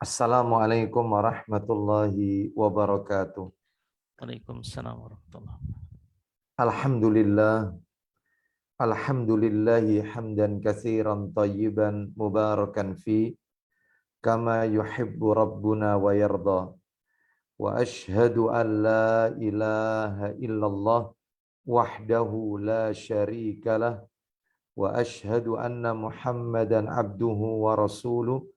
Assalamualaikum warahmatullahi wabarakatuh. Waalaikumsalam warahmatullahi Alhamdulillah, alhamdulillahi hamdan katsiran tayyiban mubarakan fi kama yuhibbu rabbuna wa yarda. Wa ashhadu an la ilaha illallah wahdahu la syarika lah wa ashhadu anna Muhammadan abduhu wa rasuluh.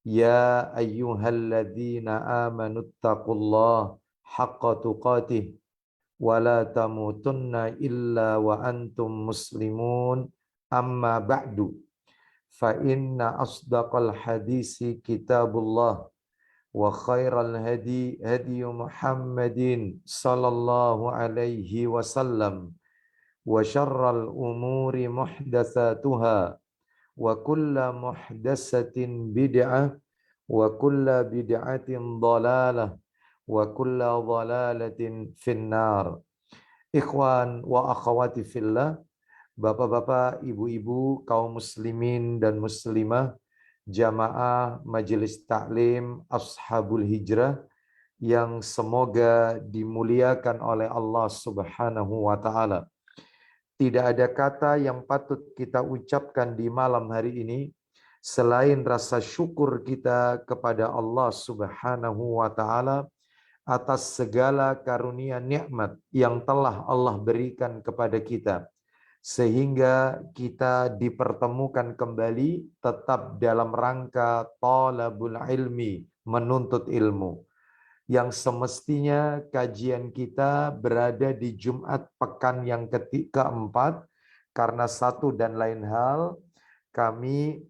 Ya ayyuhalladzina amanu taqullaha haqqa tuqatih wala tamutunna illa wa antum muslimun amma ba'du fa inna asdaqal hadisi kitabullah wa khairal hadi hadi Muhammadin sallallahu alaihi wasallam wa syarral umuri muhdatsatuha wa kullu muhdatsatin bid'ah wa kullu bid'atin dhalalah wa kullu dhalalatin finnar. Ikhwan wa akhwati fillah, bapak-bapak, ibu-ibu, kaum muslimin dan muslimah, jamaah Majelis Taklim Ashabul Hijrah yang semoga dimuliakan oleh Allah Subhanahu wa taala. Tidak ada kata yang patut kita ucapkan di malam hari ini selain rasa syukur kita kepada Allah Subhanahu wa taala atas segala karunia nikmat yang telah Allah berikan kepada kita, sehingga kita dipertemukan kembali tetap dalam rangka talabul ilmi, menuntut ilmu, yang semestinya kajian kita berada di Jumat pekan yang keempat. Karena satu dan lain hal, kami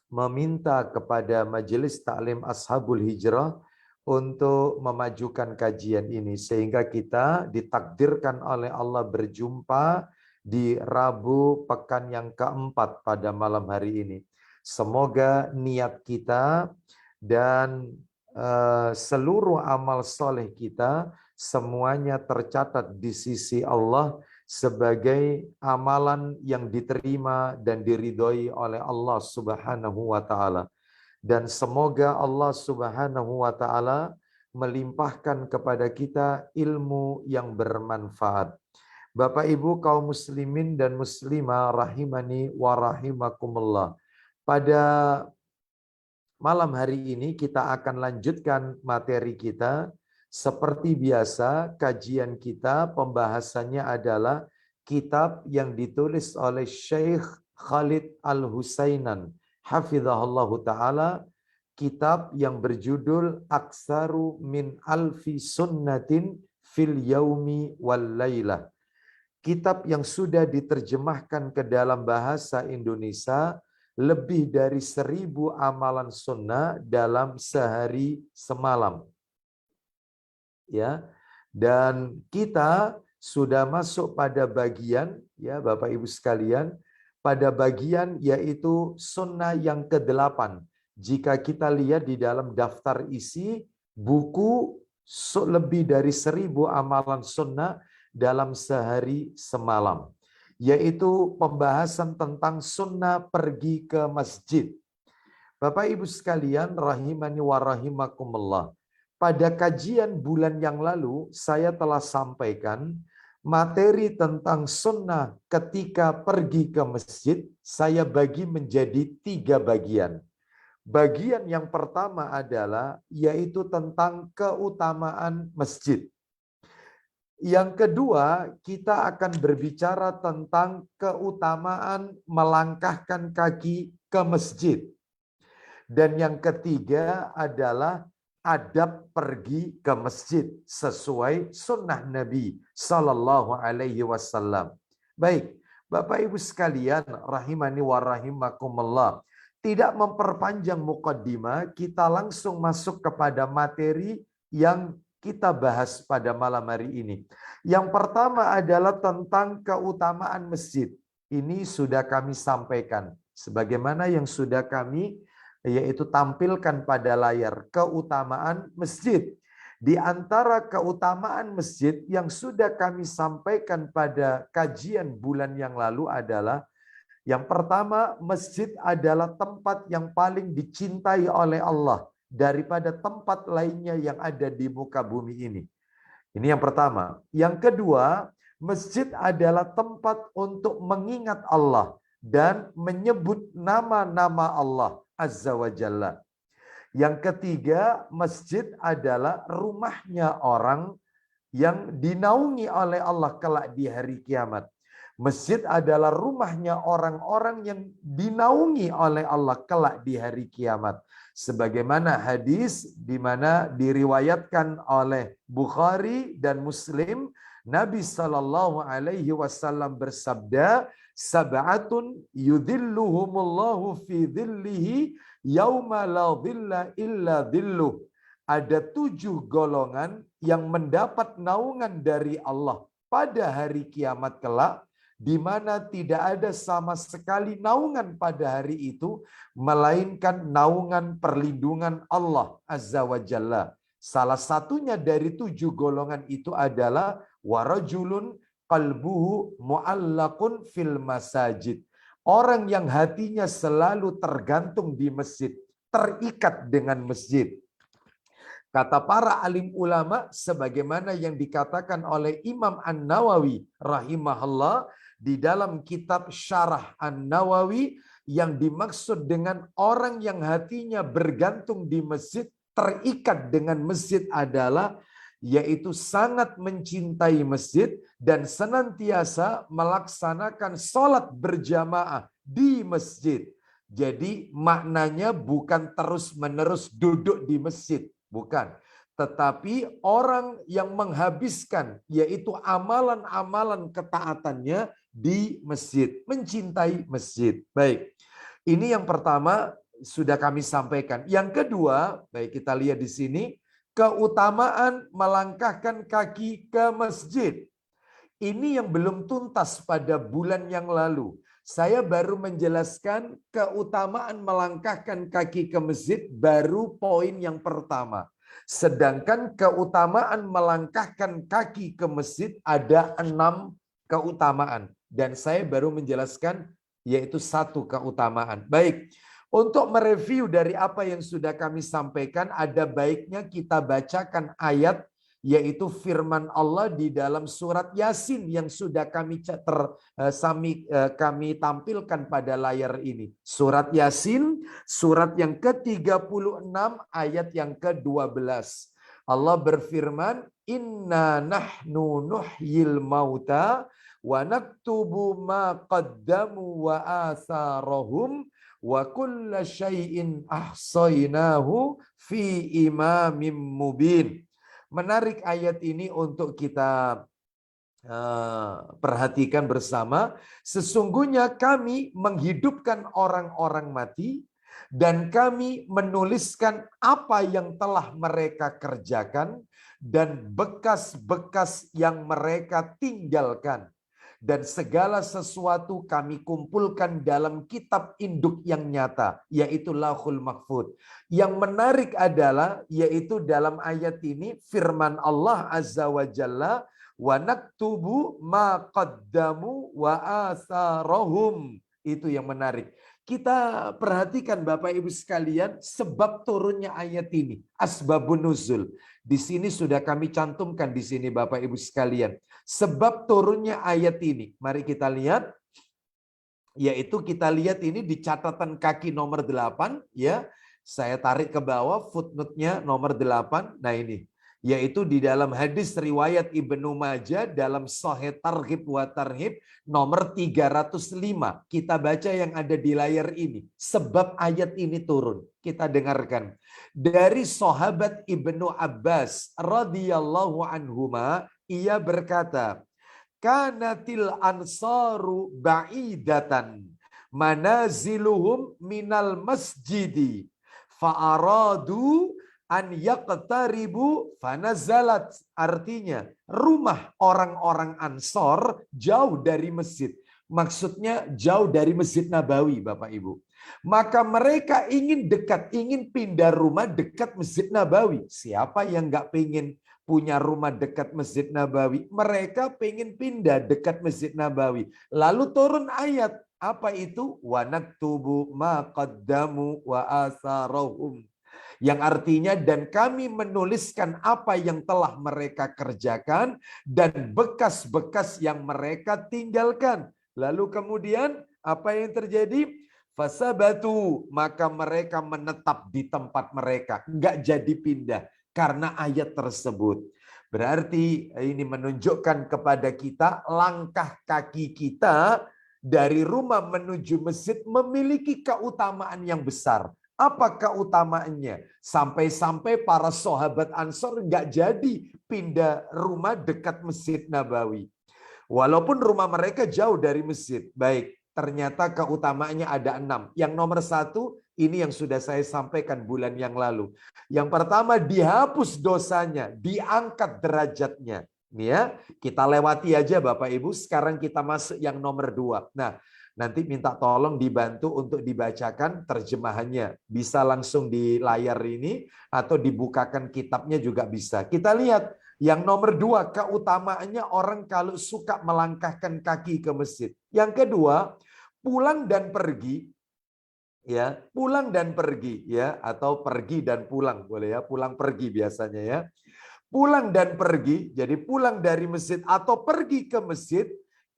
meminta kepada Majelis Taklim Ashabul Hijrah untuk memajukan kajian ini, sehingga kita ditakdirkan oleh Allah berjumpa di Rabu pekan yang keempat pada malam hari ini. Semoga niat kita dan seluruh amal soleh kita semuanya tercatat di sisi Allah sebagai amalan yang diterima dan diridhoi oleh Allah Subhanahu wa taala. Dan semoga Allah Subhanahu wa taala melimpahkan kepada kita ilmu yang bermanfaat. Bapak Ibu kaum muslimin dan muslimah rahimani wa rahimakumullah. Pada malam hari ini kita akan lanjutkan materi kita. Seperti biasa, kajian kita pembahasannya adalah kitab yang ditulis oleh Syekh Khalid Al-Husainan hafizahullahu ta'ala, kitab yang berjudul Aksaru min alfi sunnatin fil yaumi wal laylah. Kitab yang sudah diterjemahkan ke dalam bahasa Indonesia, lebih dari 1000 amalan sunnah dalam sehari semalam. Ya, dan kita sudah masuk pada bagian, ya Bapak Ibu sekalian, pada bagian yaitu sunnah yang ke-8. Jika kita lihat di dalam daftar isi buku, lebih dari 1000 amalan sunnah dalam sehari semalam, yaitu pembahasan tentang sunnah pergi ke masjid. Bapak Ibu sekalian rahimani wa rahimakumullah. Pada kajian bulan yang lalu saya telah sampaikan materi tentang sunnah ketika pergi ke masjid. Saya bagi menjadi 3 bagian. Bagian yang pertama adalah yaitu tentang keutamaan masjid. Yang kedua, kita akan berbicara tentang keutamaan melangkahkan kaki ke masjid. Dan yang ketiga adalah adab pergi ke masjid sesuai sunnah Nabi Sallallahu Alaihi Wasallam. Baik, Bapak Ibu sekalian, rahimani wa rahimakumullah. Tidak memperpanjang mukaddimah, kita langsung masuk kepada materi yang kita bahas pada malam hari ini. Yang pertama adalah tentang keutamaan masjid. Ini sudah kami sampaikan, sebagaimana yang sudah kami yaitu tampilkan pada layar, keutamaan masjid. Di antara keutamaan masjid yang sudah kami sampaikan pada kajian bulan yang lalu adalah yang pertama, masjid adalah tempat yang paling dicintai oleh Allah daripada tempat lainnya yang ada di muka bumi ini. Ini yang pertama. Yang kedua, masjid adalah tempat untuk mengingat Allah dan menyebut nama-nama Allah Azza wa Jalla. Yang ketiga, masjid adalah rumahnya orang yang dinaungi oleh Allah kelak di hari kiamat. Masjid adalah rumahnya orang-orang yang dinaungi oleh Allah kelak di hari kiamat. Sebagaimana hadis di mana diriwayatkan oleh Bukhari dan Muslim, Nabi Shallallahu Alaihi Wasallam bersabda, "Sab'atun yudhilluhumullahu fi dhillihi yauma la dhilla illa dhilluh." Ada 7 golongan yang mendapat naungan dari Allah pada hari kiamat kelak, di mana tidak ada sama sekali naungan pada hari itu, melainkan naungan perlindungan Allah Azza wa Jalla. Salah satunya dari 7 golongan itu adalah warajulun qalbuhu mu'allaqun fil masajid. Orang yang hatinya selalu tergantung di masjid, terikat dengan masjid. Kata para alim ulama, sebagaimana yang dikatakan oleh Imam An-Nawawi rahimahullah di dalam kitab Syarah An-Nawawi, yang dimaksud dengan orang yang hatinya bergantung di masjid, terikat dengan masjid adalah yaitu sangat mencintai masjid dan senantiasa melaksanakan sholat berjamaah di masjid. Jadi maknanya bukan terus-menerus duduk di masjid. Bukan. Tetapi orang yang menghabiskan yaitu amalan-amalan ketaatannya di masjid. Mencintai masjid. Baik. Ini yang pertama sudah kami sampaikan. Yang kedua, baik kita lihat di sini. Keutamaan melangkahkan kaki ke masjid. Ini yang belum tuntas pada bulan yang lalu. Saya baru menjelaskan keutamaan melangkahkan kaki ke masjid baru poin yang pertama. Sedangkan keutamaan melangkahkan kaki ke masjid ada 6 keutamaan. Dan saya baru menjelaskan yaitu 1 keutamaan. Baik, untuk mereview dari apa yang sudah kami sampaikan, ada baiknya kita bacakan ayat yaitu firman Allah di dalam surat Yasin yang sudah kami tampilkan pada layar ini. Surat Yasin, surat yang ke-36 ayat yang ke-12. Allah berfirman, "Inna nahnu nuhyil mauta wa naktubu ma qaddamu wa atharahum wa kulla syai'in ahsaynahu fi imamin mubin." Menarik ayat ini untuk kita perhatikan bersama. Sesungguhnya kami menghidupkan orang-orang mati dan kami menuliskan apa yang telah mereka kerjakan dan bekas-bekas yang mereka tinggalkan. Dan segala sesuatu kami kumpulkan dalam kitab induk yang nyata, yaitu Lauhul Mahfuz. Yang menarik adalah, yaitu dalam ayat ini, firman Allah Azza wa Jalla, wa naktubu ma qaddamu wa atharahum. Itu yang menarik. Kita perhatikan Bapak Ibu sekalian, sebab turunnya ayat ini, asbabun nuzul. Di sini sudah kami cantumkan di sini Bapak Ibu sekalian. Sebab turunnya ayat ini. Mari kita lihat. Yaitu kita lihat ini di catatan kaki nomor 8 ya. Saya tarik ke bawah footnote-nya nomor 8. Nah ini. Yaitu di dalam hadis riwayat Ibnu Majah dalam Sahih Targhib wa Tarhib nomor 305. Kita baca yang ada di layar ini. Sebab ayat ini turun. Kita dengarkan. Dari sahabat Ibnu Abbas radhiyallahu anhuma, ia berkata, "Kanatil ansaru ba'idatan manaziluhum minal masjidi fa'aradu an yaqtaribu fanazalat." Artinya rumah orang-orang Ansor jauh dari masjid. Maksudnya jauh dari Masjid Nabawi Bapak Ibu. Maka mereka ingin dekat, ingin pindah rumah dekat Masjid Nabawi. Siapa yang nggak pengen punya rumah dekat Masjid Nabawi? Mereka pengen pindah dekat Masjid Nabawi. Lalu turun ayat. Apa itu? Wa naktubu ma qaddamu wa atharahum. Yang artinya dan kami menuliskan apa yang telah mereka kerjakan dan bekas-bekas yang mereka tinggalkan. Lalu kemudian apa yang terjadi? Fasabatu, maka mereka menetap di tempat mereka, enggak jadi pindah karena ayat tersebut. Berarti ini menunjukkan kepada kita langkah kaki kita dari rumah menuju masjid memiliki keutamaan yang besar. Apa keutamaannya? Sampai-sampai para sahabat Ansor nggak jadi pindah rumah dekat Masjid Nabawi. Walaupun rumah mereka jauh dari masjid. Baik, ternyata keutamaannya ada 6. Yang nomor 1, ini yang sudah saya sampaikan bulan yang lalu. Yang pertama, dihapus dosanya, diangkat derajatnya. Ini ya, kita lewati aja Bapak Ibu. Sekarang kita masuk yang nomor 2. Nah, nanti minta tolong dibantu untuk dibacakan terjemahannya. Bisa langsung di layar ini atau dibukakan kitabnya juga bisa. Kita lihat yang nomor 2, keutamaannya orang kalau suka melangkahkan kaki ke masjid. Yang kedua, pulang dan pergi. Ya, pulang dan pergi ya, atau pergi dan pulang boleh ya, pulang pergi biasanya ya. Pulang dan pergi, jadi pulang dari masjid atau pergi ke masjid,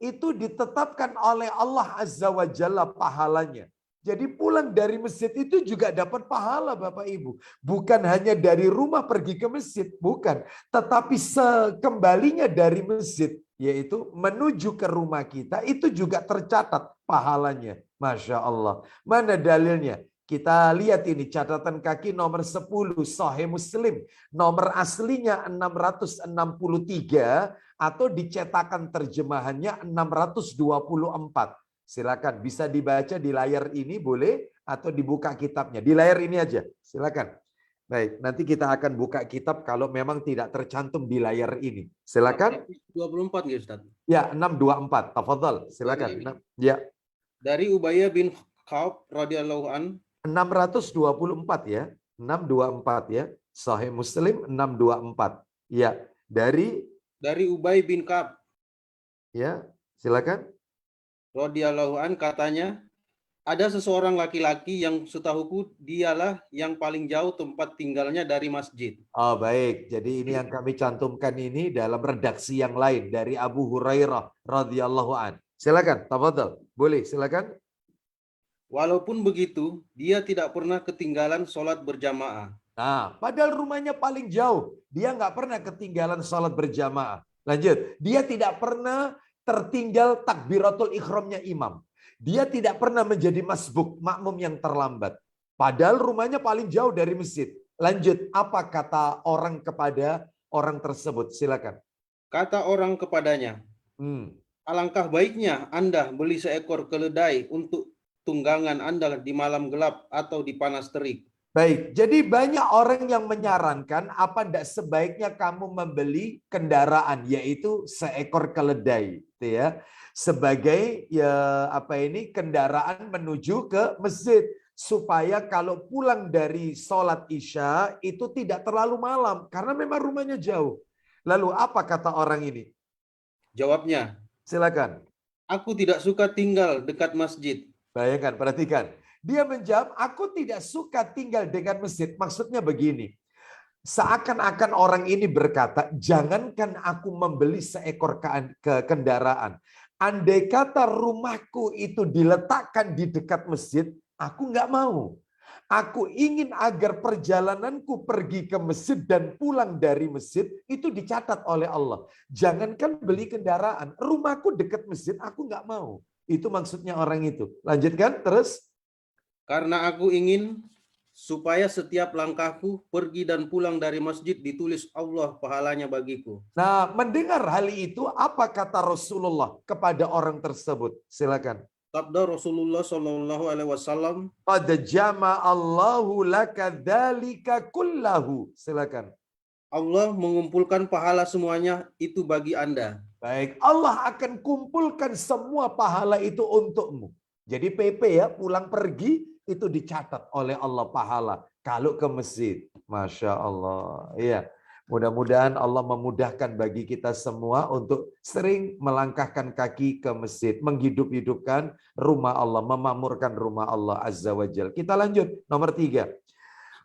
itu ditetapkan oleh Allah Azza wa Jalla pahalanya. Jadi pulang dari masjid itu juga dapat pahala Bapak Ibu. Bukan hanya dari rumah pergi ke masjid, bukan. Tetapi sekembalinya dari masjid, yaitu menuju ke rumah kita, itu juga tercatat pahalanya. Masya Allah. Mana dalilnya? Kita lihat ini catatan kaki nomor 10 Sahih Muslim. Nomor aslinya 663 atau dicetakan terjemahannya 624. Silakan bisa dibaca di layar ini boleh atau dibuka kitabnya. Di layar ini aja. Silakan. Baik, nanti kita akan buka kitab kalau memang tidak tercantum di layar ini. Silakan. 24 ya Ustaz. Ya, 624. Tafadhal. Silakan. Ya. Dari Ubayyah bin Ka'ab radhiyallahu an 624 ya. 624 ya. Sahih Muslim 624. Ya, dari Ubay bin Ka'ab. Ya, silakan. Radhiyallahu an katanya, ada seseorang laki-laki yang setahuku dialah yang paling jauh tempat tinggalnya dari masjid. Oh, baik. Jadi ini yang kami cantumkan ini dalam redaksi yang lain dari Abu Hurairah radhiyallahu an. Silakan, tafadhal. Boleh, silakan. Walaupun begitu, dia tidak pernah ketinggalan sholat berjamaah. Nah, padahal rumahnya paling jauh. Dia nggak pernah ketinggalan sholat berjamaah. Lanjut. Dia tidak pernah tertinggal takbiratul ikhramnya imam. Dia tidak pernah menjadi masbuk, makmum yang terlambat. Padahal rumahnya paling jauh dari masjid. Lanjut. Apa kata orang kepada orang tersebut? Silakan. Kata orang kepadanya, alangkah baiknya Anda beli seekor keledai untuk tunggangan Anda di malam gelap atau di panas terik. Baik, jadi banyak orang yang menyarankan apa tidak sebaiknya kamu membeli kendaraan, yaitu seekor keledai, gitu ya, sebagai ya apa ini kendaraan menuju ke masjid supaya kalau pulang dari sholat isya itu tidak terlalu malam karena memang rumahnya jauh. Lalu apa kata orang ini? Jawabnya, silakan. Aku tidak suka tinggal dekat masjid. Bayangkan, perhatikan. Dia menjawab, aku tidak suka tinggal dekat masjid. Maksudnya begini, seakan-akan orang ini berkata, jangankan aku membeli seekor kendaraan. Andai kata rumahku itu diletakkan di dekat masjid, aku nggak mau. Aku ingin agar perjalananku pergi ke masjid dan pulang dari masjid itu dicatat oleh Allah. Jangankan beli kendaraan, rumahku dekat masjid, aku nggak mau. Itu maksudnya orang itu. Lanjutkan terus. Karena aku ingin supaya setiap langkahku pergi dan pulang dari masjid ditulis Allah pahalanya bagiku. Nah, mendengar hal itu, apa kata Rasulullah kepada orang tersebut? Silakan. Sabda Rasulullah Shallallahu Alaihi Wasallam, Qad jama'allahu laka dzalika kullahu. Silakan. Allah mengumpulkan pahala semuanya itu bagi Anda. Baik, Allah akan kumpulkan semua pahala itu untukmu. Jadi PP ya, pulang pergi itu dicatat oleh Allah pahala. Kalau ke masjid, Masya Allah. Iya, mudah-mudahan Allah memudahkan bagi kita semua untuk sering melangkahkan kaki ke masjid. Menghidup-hidupkan rumah Allah, memakmurkan rumah Allah Azza wa Jalla. Kita lanjut, nomor 3.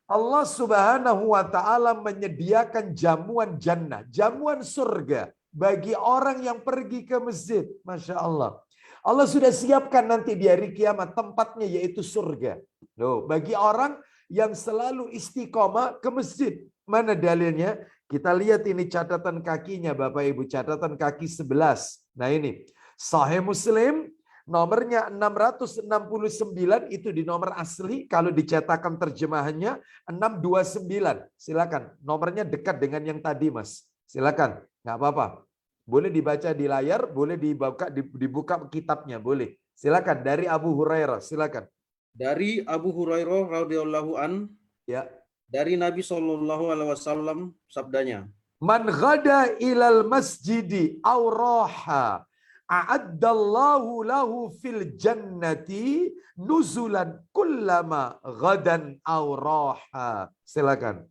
Allah Subhanahu wa taala menyediakan jamuan jannah, jamuan surga bagi orang yang pergi ke masjid. Masya Allah. Allah sudah siapkan nanti di hari kiamat tempatnya yaitu surga. Loh, bagi orang yang selalu istiqomah ke masjid. Mana dalilnya? Kita lihat ini catatan kakinya Bapak Ibu, catatan kaki 11. Nah ini, Sahih Muslim nomornya 669, itu di nomor asli, kalau dicetakan terjemahannya 629. Silakan, nomornya dekat dengan yang tadi Mas. Silakan, nggak apa-apa. Boleh dibaca di layar, boleh dibuka kitabnya, boleh. Silakan, dari Abu Hurairah, silakan. Dari Abu Hurairah radhiyallahu an, Ya. dari Nabi Shallallahu alaihi wasallam sabdanya, Man ghada ilal masjidi aw raha a'addallahu lahu fil jannati nuzulan kullama ghadan aw raha. Silakan.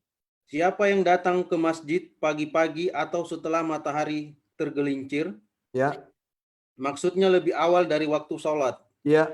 siapa yang datang ke masjid pagi-pagi atau setelah matahari tergelincir, Ya. maksudnya lebih awal dari waktu sholat, Ya.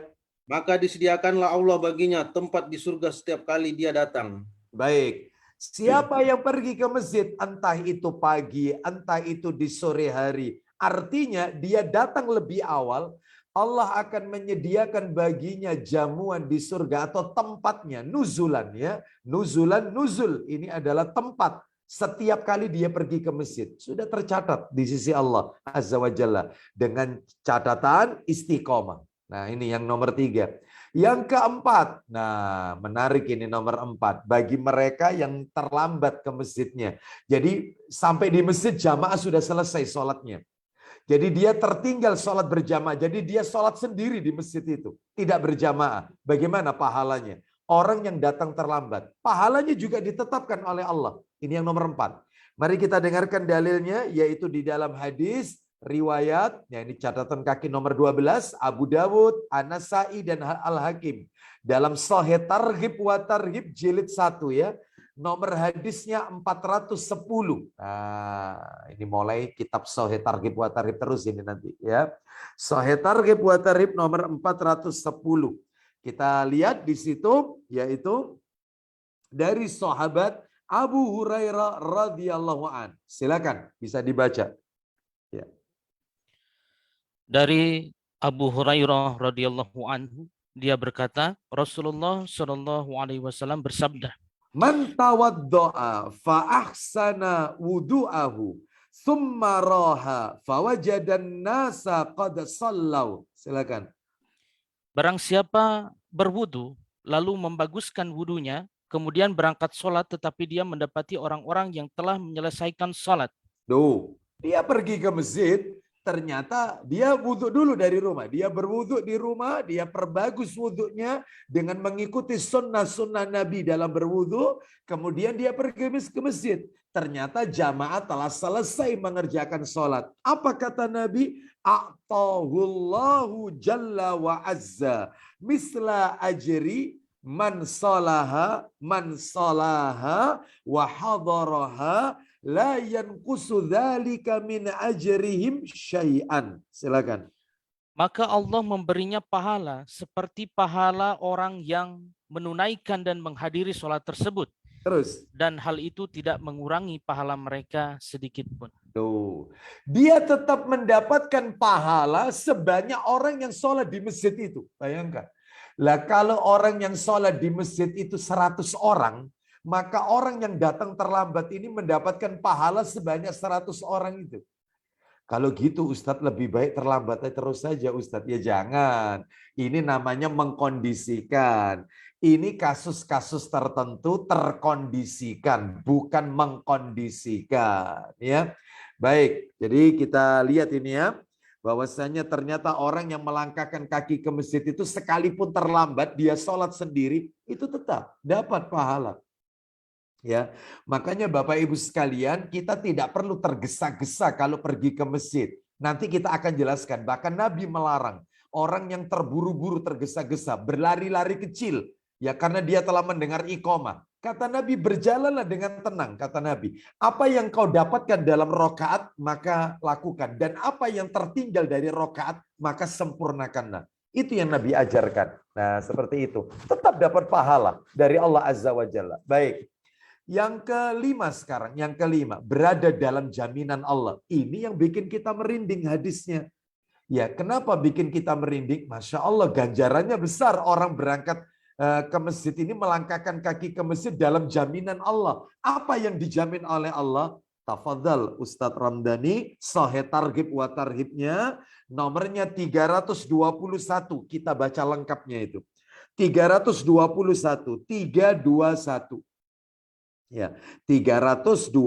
maka disediakanlah Allah baginya tempat di surga setiap kali dia datang. Baik. Siapa yang pergi ke masjid, entah itu pagi, entah itu di sore hari, artinya dia datang lebih awal, Allah akan menyediakan baginya jamuan di surga atau tempatnya, nuzulan ya. Nuzulan, nuzul. Ini adalah tempat setiap kali dia pergi ke masjid. Sudah tercatat di sisi Allah Azza wa Jalla. Dengan catatan istiqomah. Nah ini yang nomor 3. Yang keempat, nah menarik ini nomor 4. Bagi mereka yang terlambat ke masjidnya. Jadi sampai di masjid jamaah sudah selesai sholatnya. Jadi dia tertinggal sholat berjamaah. Jadi dia sholat sendiri di masjid itu. Tidak berjamaah. Bagaimana pahalanya? Orang yang datang terlambat. Pahalanya juga ditetapkan oleh Allah. Ini yang nomor 4. Mari kita dengarkan dalilnya, yaitu di dalam hadis riwayat, ya ini catatan kaki nomor 12, Abu Dawud, An-Nasai, dan Al-Hakim. Dalam Sahih Targhib wa Tarhib jilid 1 ya. Nomor hadisnya 410. Nah, ini mulai kitab Sahih Targhib wa Tarhib terus ini nanti ya. Sahih Targhib wa Tarhib nomor 410. Kita lihat di situ yaitu dari sahabat Abu Hurairah radhiyallahu an. Silakan bisa dibaca. Ya. Dari Abu Hurairah radhiyallahu anhu, dia berkata, Rasulullah Shallallahu alaihi wasallam bersabda, Man tawaddo'a fa ahsana wudu'ahu thumma raha fawajadan nasa qad sallau. Silakan. barang siapa berwudu lalu membaguskan wudunya, kemudian berangkat sholat tetapi dia mendapati orang-orang yang telah menyelesaikan sholat. Duh, dia pergi ke masjid, ternyata dia wudhu dulu dari rumah. Dia berwudhu di rumah, dia perbagus wudhunya dengan mengikuti sunnah-sunnah Nabi dalam berwudhu. Kemudian dia pergi ke masjid. Ternyata jamaah telah selesai mengerjakan sholat. Apa kata Nabi? A'tahullahu jalla wa azza misla ajri man salaha wa hadaraha la yanqusu dzalika min ajrihim syai'an. Silakan. Maka Allah memberinya pahala seperti pahala orang yang menunaikan dan menghadiri sholat tersebut. Terus. Dan hal itu tidak mengurangi pahala mereka sedikit pun. Tuh. Dia tetap mendapatkan pahala sebanyak orang yang sholat di masjid itu. Bayangkan. Lah kalau orang yang sholat di masjid itu 100 orang, maka orang yang datang terlambat ini mendapatkan pahala sebanyak 100 orang itu. Kalau gitu Ustadz lebih baik terlambat terus saja Ustadz. Ya jangan. Ini namanya mengkondisikan. Ini kasus-kasus tertentu terkondisikan, bukan mengkondisikan. Ya, baik. Jadi kita lihat ini ya. Bahwasanya ternyata orang yang melangkahkan kaki ke masjid itu sekalipun terlambat, dia sholat sendiri, itu tetap dapat pahala. Ya, makanya Bapak Ibu sekalian, kita tidak perlu tergesa-gesa kalau pergi ke masjid. Nanti kita akan jelaskan, bahkan Nabi melarang orang yang terburu-buru tergesa-gesa, berlari-lari kecil, ya karena dia telah mendengar iqamah. Kata Nabi, berjalanlah dengan tenang, kata Nabi. Apa yang kau dapatkan dalam rokaat, maka lakukan. Dan apa yang tertinggal dari rokaat, maka sempurnakanlah. Itu yang Nabi ajarkan. Nah, seperti itu. Tetap dapat pahala dari Allah Azza wa Jalla. Baik. Yang kelima sekarang, yang kelima, berada dalam jaminan Allah. Ini yang bikin kita merinding hadisnya. Ya, kenapa bikin kita merinding? Masya Allah, ganjarannya besar. Orang berangkat ke masjid ini melangkahkan kaki ke masjid dalam jaminan Allah. Apa yang dijamin oleh Allah? Tafadhal Ustadz Ramdhani, Sahih Targhib wa Tarhibnya, nomornya 321. Kita baca lengkapnya itu. 321, 321. Ya, 321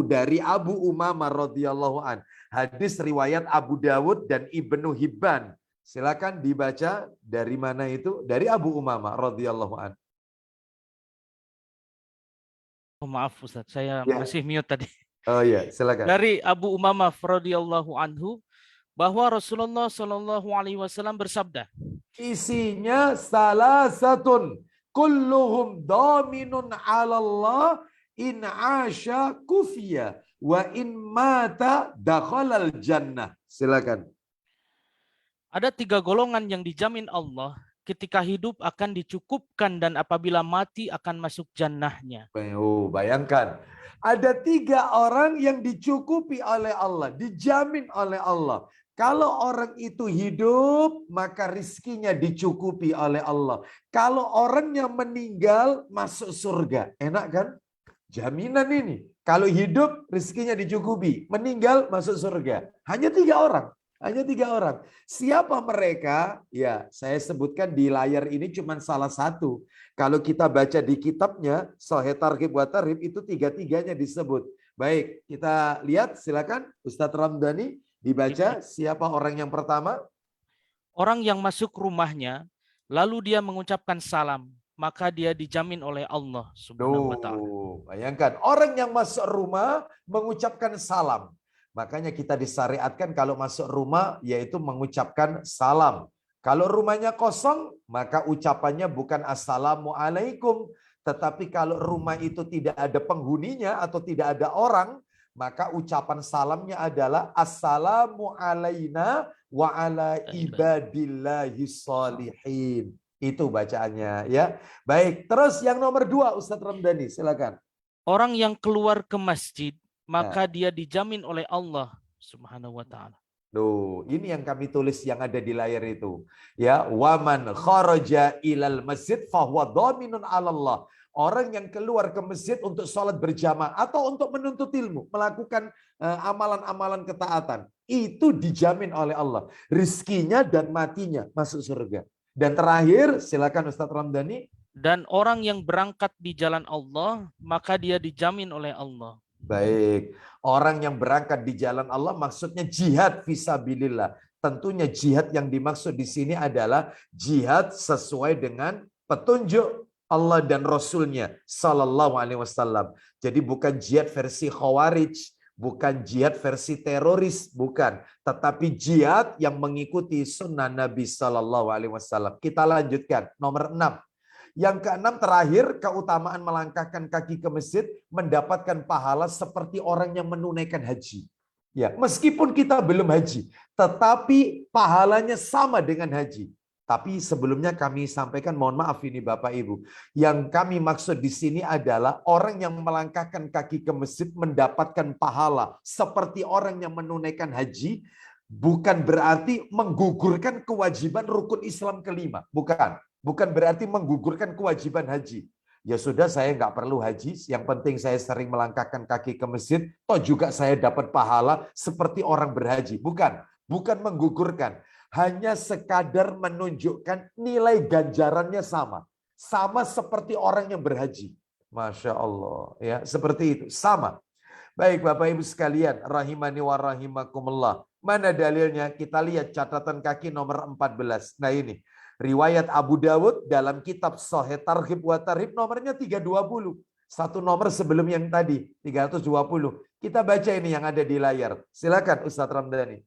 dari Abu Umamah radhiyallahu an. Hadis riwayat Abu Dawud dan Ibnu Hibban. Silakan dibaca dari mana itu? Dari Abu Umamah radhiyallahu an. Oh, maaf Ustaz, saya Ya. masih mute tadi. Oh iya, silakan. Dari Abu Umamah radhiyallahu anhu bahwa Rasulullah Shallallahu alaihi wasallam bersabda. Isinya salasatun kulluhum daminun 'ala Allah in 'asha kufiya wa in mata dakhalal jannah. Silakan. Ada 3 golongan yang dijamin Allah ketika hidup akan dicukupkan dan apabila mati akan masuk jannahnya. Oh, bayangkan. Ada 3 orang yang dicukupi oleh Allah, dijamin oleh Allah. Kalau orang itu hidup, maka rizkinya dicukupi oleh Allah. Kalau orangnya meninggal, masuk surga. Enak kan? Jaminan ini. Kalau hidup, rizkinya dicukupi. Meninggal, masuk surga. Hanya 3 orang. Hanya 3 orang. Siapa mereka? Ya, saya sebutkan di layar ini cuma salah satu. Kalau kita baca di kitabnya, Sahih Targhib wa Tarhib, itu 3-3-nya disebut. Baik, kita lihat. Silakan Ustadz Ramdhani. Dibaca siapa orang yang pertama? Orang yang masuk rumahnya, lalu dia mengucapkan salam, maka dia dijamin oleh Allah Subhanahu wa Ta'ala. Bayangkan, orang yang masuk rumah mengucapkan salam. Makanya kita disyariatkan kalau masuk rumah yaitu mengucapkan salam. Kalau rumahnya kosong, maka ucapannya bukan assalamualaikum. Tetapi kalau rumah itu tidak ada penghuninya atau tidak ada orang, maka ucapan salamnya adalah assalamu alaina wa ala ibadillahis sholihin. Itu bacaannya ya. Baik, terus yang nomor 2 Ustadz Ramdhani, silakan. Orang yang keluar ke masjid, maka dia dijamin oleh Allah Subhanahu wa Ta'ala. Loh, ini yang kami tulis yang ada di layar itu. Ya, waman kharaja ilal masjid fahuwa dhaminun 'ala Allah. Orang yang keluar ke masjid untuk sholat berjamaah atau untuk menuntut ilmu, melakukan amalan-amalan ketaatan, itu dijamin oleh Allah. Rizkinya dan matinya masuk surga. Dan terakhir, silakan Ustadz Ramdhani. Dan orang yang berangkat di jalan Allah, maka dia dijamin oleh Allah. Baik, orang yang berangkat di jalan Allah maksudnya jihad fisabilillah. Tentunya jihad yang dimaksud di sini adalah jihad sesuai dengan petunjuk Allah dan Rasulnya Sallallahu Alaihi Wasallam. Jadi bukan jihad versi Khawarij, bukan jihad versi teroris, bukan. Tetapi jihad yang mengikuti sunnah Nabi Sallallahu Alaihi Wasallam. Kita lanjutkan, nomor 6. Yang ke-6 terakhir, keutamaan melangkahkan kaki ke masjid, mendapatkan pahala seperti orang yang menunaikan haji. Ya, meskipun kita belum haji, tetapi pahalanya sama dengan haji. Tapi sebelumnya kami sampaikan, mohon maaf ini Bapak Ibu, yang kami maksud di sini adalah orang yang melangkahkan kaki ke masjid mendapatkan pahala seperti orang yang menunaikan haji, bukan berarti menggugurkan kewajiban rukun Islam kelima, bukan. Bukan berarti menggugurkan kewajiban haji. Ya sudah, saya nggak perlu haji, yang penting saya sering melangkahkan kaki ke masjid, toh juga saya dapat pahala seperti orang berhaji. Bukan, bukan menggugurkan. Hanya sekadar menunjukkan nilai ganjarannya sama. Sama seperti orang yang berhaji. Masya Allah. Ya, seperti itu. Sama. Baik Bapak Ibu sekalian, rahimani wa rahimakumullah. Mana dalilnya? Kita lihat catatan kaki nomor 14. Nah ini. Riwayat Abu Dawud dalam kitab Sahih Targhib wa Tarhib nomornya 320. Satu nomor sebelum yang tadi, 320. Kita baca ini yang ada di layar. Silakan Ustadz Ramdhani.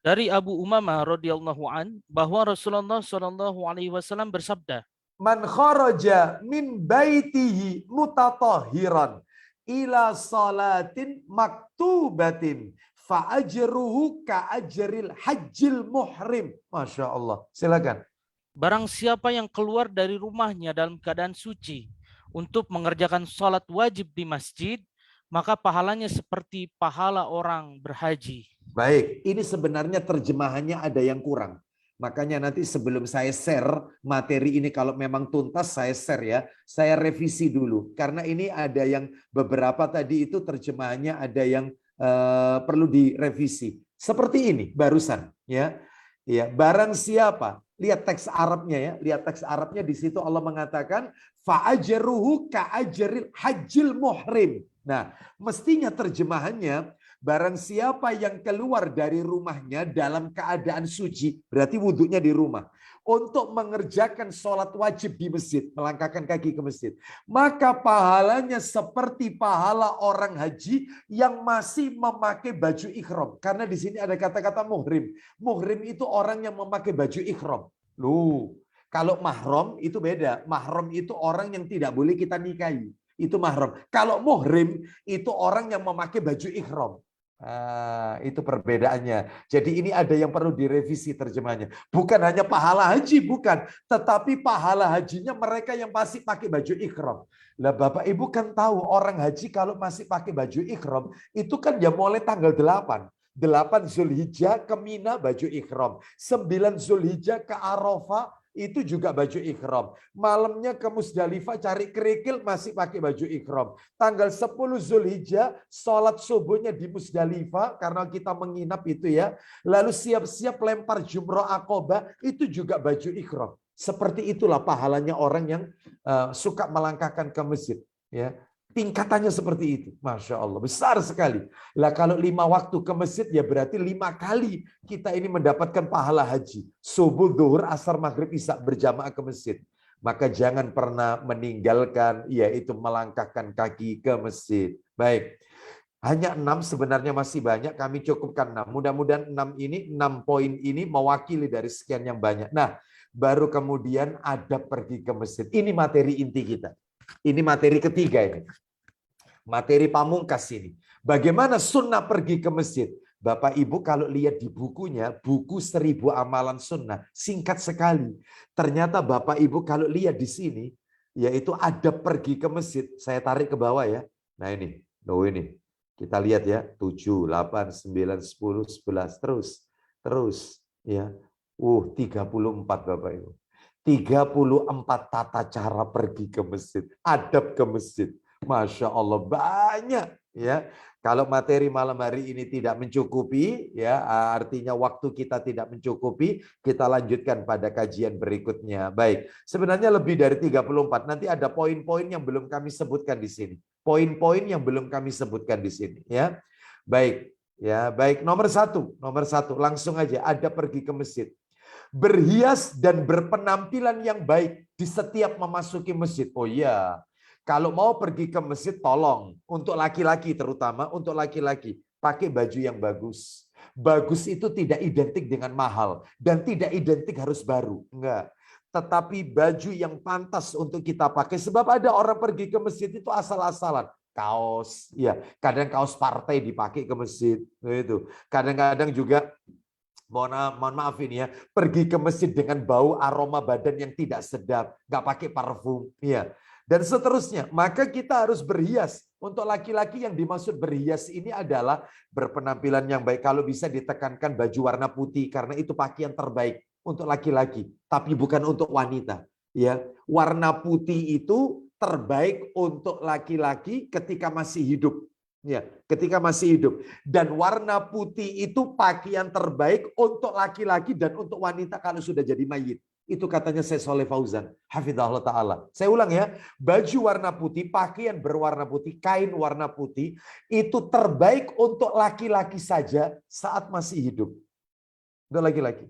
Dari Abu Umamah radhiyallahu an bahwa Rasulullah Shallallahu alaihi wasallam bersabda, Man kharaja min baitihi mutatahhiran ila salatin maktubatin Fa'ajruhu ka'ajril hajjil muhrim. Masya Allah. Silakan. Barang siapa yang keluar dari rumahnya dalam keadaan suci untuk mengerjakan sholat wajib di masjid, maka pahalanya seperti pahala orang berhaji. Baik, ini sebenarnya terjemahannya ada yang kurang. Makanya nanti sebelum saya share materi ini, kalau memang tuntas saya share ya, saya revisi dulu. Karena ini ada yang beberapa tadi itu terjemahannya ada yang perlu direvisi. Seperti ini barusan ya. Ya, barang siapa, lihat teks Arabnya ya, lihat teks Arabnya di situ Allah mengatakan fa'ajruhu ka'ajril hajjil muhrim. Nah, mestinya terjemahannya barang siapa yang keluar dari rumahnya dalam keadaan suci, berarti wudhunya di rumah, untuk mengerjakan sholat wajib di masjid, melangkahkan kaki ke masjid, maka pahalanya seperti pahala orang haji yang masih memakai baju ihram. Karena di sini ada kata-kata muhrim. Muhrim itu orang yang memakai baju ihram. Loh, kalau mahram itu beda. Mahram itu orang yang tidak boleh kita nikahi. Itu mahram. Kalau muhrim itu orang yang memakai baju ihram. Itu perbedaannya. Jadi ini ada yang perlu direvisi terjemahnya. Bukan hanya pahala haji, bukan. Tetapi pahala hajinya mereka yang masih pakai baju ihram. Lah Bapak Ibu kan tahu orang haji kalau masih pakai baju ihram, itu kan ya mulai tanggal 8. 8 Zulhijjah ke Mina baju ihram. 9 Zulhijjah ke Arafah itu juga baju ihram. Malamnya ke Musdalifah cari kerikil masih pakai baju ihram. Tanggal 10 Zulhijjah sholat subuhnya di Musdalifah karena kita menginap itu ya. Lalu siap-siap lempar jumroh Aqobah itu juga baju ihram. Seperti itulah pahalanya orang yang suka melangkahkan ke masjid. Ya. Tingkatannya seperti itu. Masya Allah. Besar sekali. Lah kalau 5 waktu ke masjid ya berarti 5 kali kita ini mendapatkan pahala haji. Subuh, zuhur, asar, maghrib, isya berjamaah ke masjid. Maka jangan pernah meninggalkan yaitu melangkahkan kaki ke masjid. Baik. Hanya 6 sebenarnya masih banyak. Kami cukupkan 6. Mudah-mudahan 6 poin ini mewakili dari sekian yang banyak. Nah, baru kemudian ada pergi ke masjid. Ini materi inti kita. Ini materi ketiga ini. Materi pamungkas ini. Bagaimana sunnah pergi ke masjid? Bapak Ibu kalau lihat di bukunya, buku 1000 amalan sunnah, singkat sekali. Ternyata Bapak Ibu kalau lihat di sini, yaitu ada pergi ke masjid. Saya tarik ke bawah ya. Nah ini, ini. Kita lihat ya, 7, 8, 9, 10, 11, terus. Ya. 34 Bapak Ibu. 34 tata cara pergi ke masjid, adab ke masjid. Masya Allah banyak ya. Kalau materi malam hari ini tidak mencukupi ya, artinya waktu kita tidak mencukupi, kita lanjutkan pada kajian berikutnya. Baik, sebenarnya lebih dari 34. Nanti ada poin-poin yang belum kami sebutkan di sini. Poin-poin yang belum kami sebutkan di sini ya. Baik, ya, baik. Nomor satu langsung aja ada pergi ke masjid. Berhias dan berpenampilan yang baik di setiap memasuki masjid. Oh iya, kalau mau pergi ke masjid tolong untuk laki-laki, terutama untuk laki-laki pakai baju yang bagus. Bagus itu tidak identik dengan mahal dan tidak identik harus baru, enggak. Tetapi baju yang pantas untuk kita pakai, sebab ada orang pergi ke masjid itu asal-asalan. Kaos, ya, kadang kaos partai dipakai ke masjid, itu. Kadang-kadang juga mohon maaf ini ya, pergi ke masjid dengan bau aroma badan yang tidak sedap, nggak pakai parfum, ya, dan seterusnya. Maka kita harus berhias. Untuk laki-laki yang dimaksud berhias ini adalah berpenampilan yang baik. Kalau bisa ditekankan baju warna putih karena itu pakaian terbaik untuk laki-laki, tapi bukan untuk wanita. Ya, warna putih itu terbaik untuk laki-laki ketika masih hidup. Ya, ketika masih hidup. Dan warna putih itu pakaian terbaik untuk laki-laki dan untuk wanita kalau sudah jadi mayit. Itu katanya Syekh Shalih Fauzan, hafizahullah ta'ala. Saya ulang ya, baju warna putih, pakaian berwarna putih, kain warna putih, itu terbaik untuk laki-laki saja saat masih hidup. Untuk laki-laki.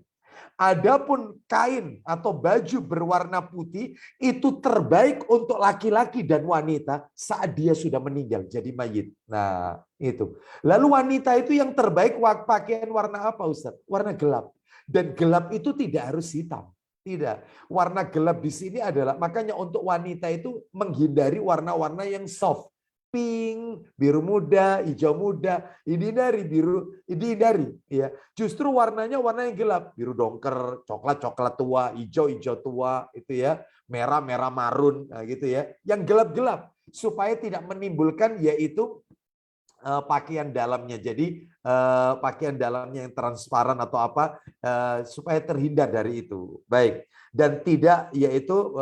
Adapun kain atau baju berwarna putih itu terbaik untuk laki-laki dan wanita saat dia sudah meninggal jadi mayit. Nah, itu. Lalu wanita itu yang terbaik pakaian warna apa, Ustaz? Warna gelap. Dan gelap itu tidak harus hitam. Tidak. Warna gelap di sini adalah, makanya untuk wanita itu menghindari warna-warna yang soft. pink, biru muda, hijau muda, dihindari biru, dihindari ya. Justru warnanya warna yang gelap, biru dongker, coklat tua, hijau tua itu ya, merah marun nah, gitu ya. Yang gelap-gelap supaya tidak menimbulkan yaitu pakaian dalamnya. Jadi pakaian dalamnya yang transparan atau apa supaya terhindar dari itu. Baik. Dan tidak yaitu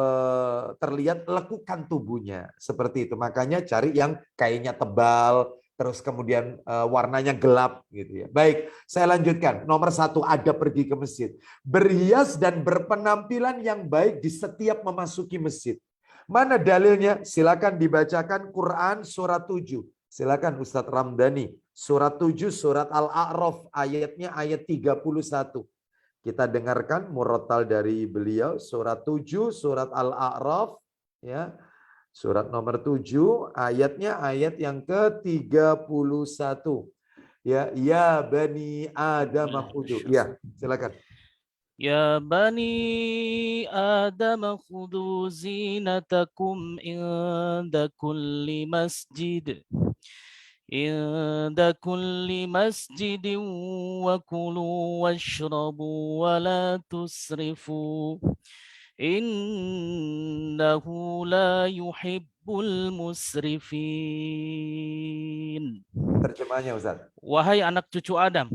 terlihat lekukan tubuhnya seperti itu. Makanya cari yang kainnya tebal, terus kemudian warnanya gelap gitu ya. Baik, saya lanjutkan. Nomor 1, ada pergi ke masjid. Berhias dan berpenampilan yang baik di setiap memasuki masjid. Mana dalilnya? Silakan dibacakan Quran surat 7. Silakan Ustadz Ramdhani. Surat 7, surat Al-A'raf, ayatnya ayat 31. Kita dengarkan murotal dari beliau, surat 7, surat Al-A'raf, ya. Surat nomor 7, ayatnya ayat yang ke-31. Ya Bani Adam khudu. Ya, silakan. Ya Bani Adam khudu zinatakum inda kulli masjid. عند كل مسجد وكلوا واشربوا ولا تسرفوا إنه لا يحب المسرفين. Terjemahnya Ustaz. Wahai anak cucu Adam,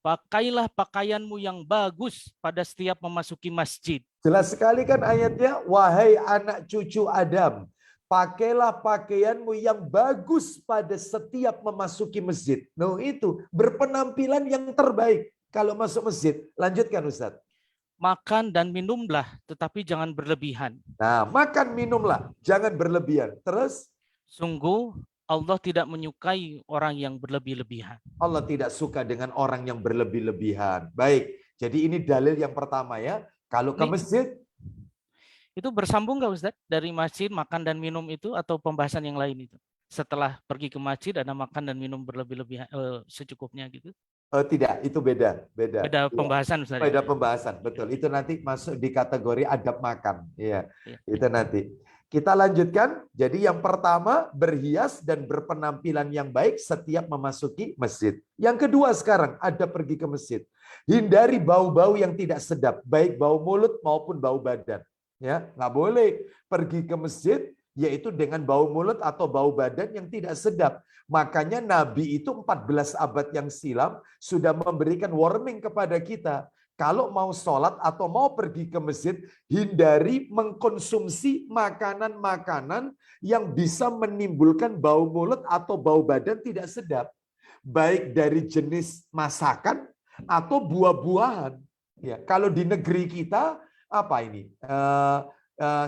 pakailah pakaianmu yang bagus pada setiap memasuki masjid. Jelas sekali kan ayatnya, wahai anak cucu Adam, pakailah pakaianmu yang bagus pada setiap memasuki masjid. Nah itu, berpenampilan yang terbaik kalau masuk masjid. Lanjutkan Ustaz. Makan dan minumlah, tetapi jangan berlebihan. Nah, makan minumlah, jangan berlebihan. Terus? Sungguh, Allah tidak menyukai orang yang berlebih-lebihan. Allah tidak suka dengan orang yang berlebih-lebihan. Baik, jadi ini dalil yang pertama ya. Kalau ke masjid, itu bersambung nggak Ustaz? Dari masjid, makan dan minum itu atau pembahasan yang lain itu? Setelah pergi ke masjid ada makan dan minum berlebih-lebihan secukupnya gitu? Tidak, itu beda. Beda pembahasan Ustaz. Beda pembahasan, betul. Itu nanti masuk di kategori adab makan. Iya, itu nanti. Kita lanjutkan. Jadi yang pertama, berhias dan berpenampilan yang baik setiap memasuki masjid. Yang kedua sekarang, ada pergi ke masjid. Hindari bau-bau yang tidak sedap, baik bau mulut maupun bau badan. Ya, nggak boleh pergi ke masjid yaitu dengan bau mulut atau bau badan yang tidak sedap. Makanya Nabi itu 14 abad yang silam sudah memberikan warning kepada kita. Kalau mau sholat atau mau pergi ke masjid, hindari mengkonsumsi makanan-makanan yang bisa menimbulkan bau mulut atau bau badan tidak sedap. Baik dari jenis masakan atau buah-buahan. Ya, kalau di negeri kita, apa ini?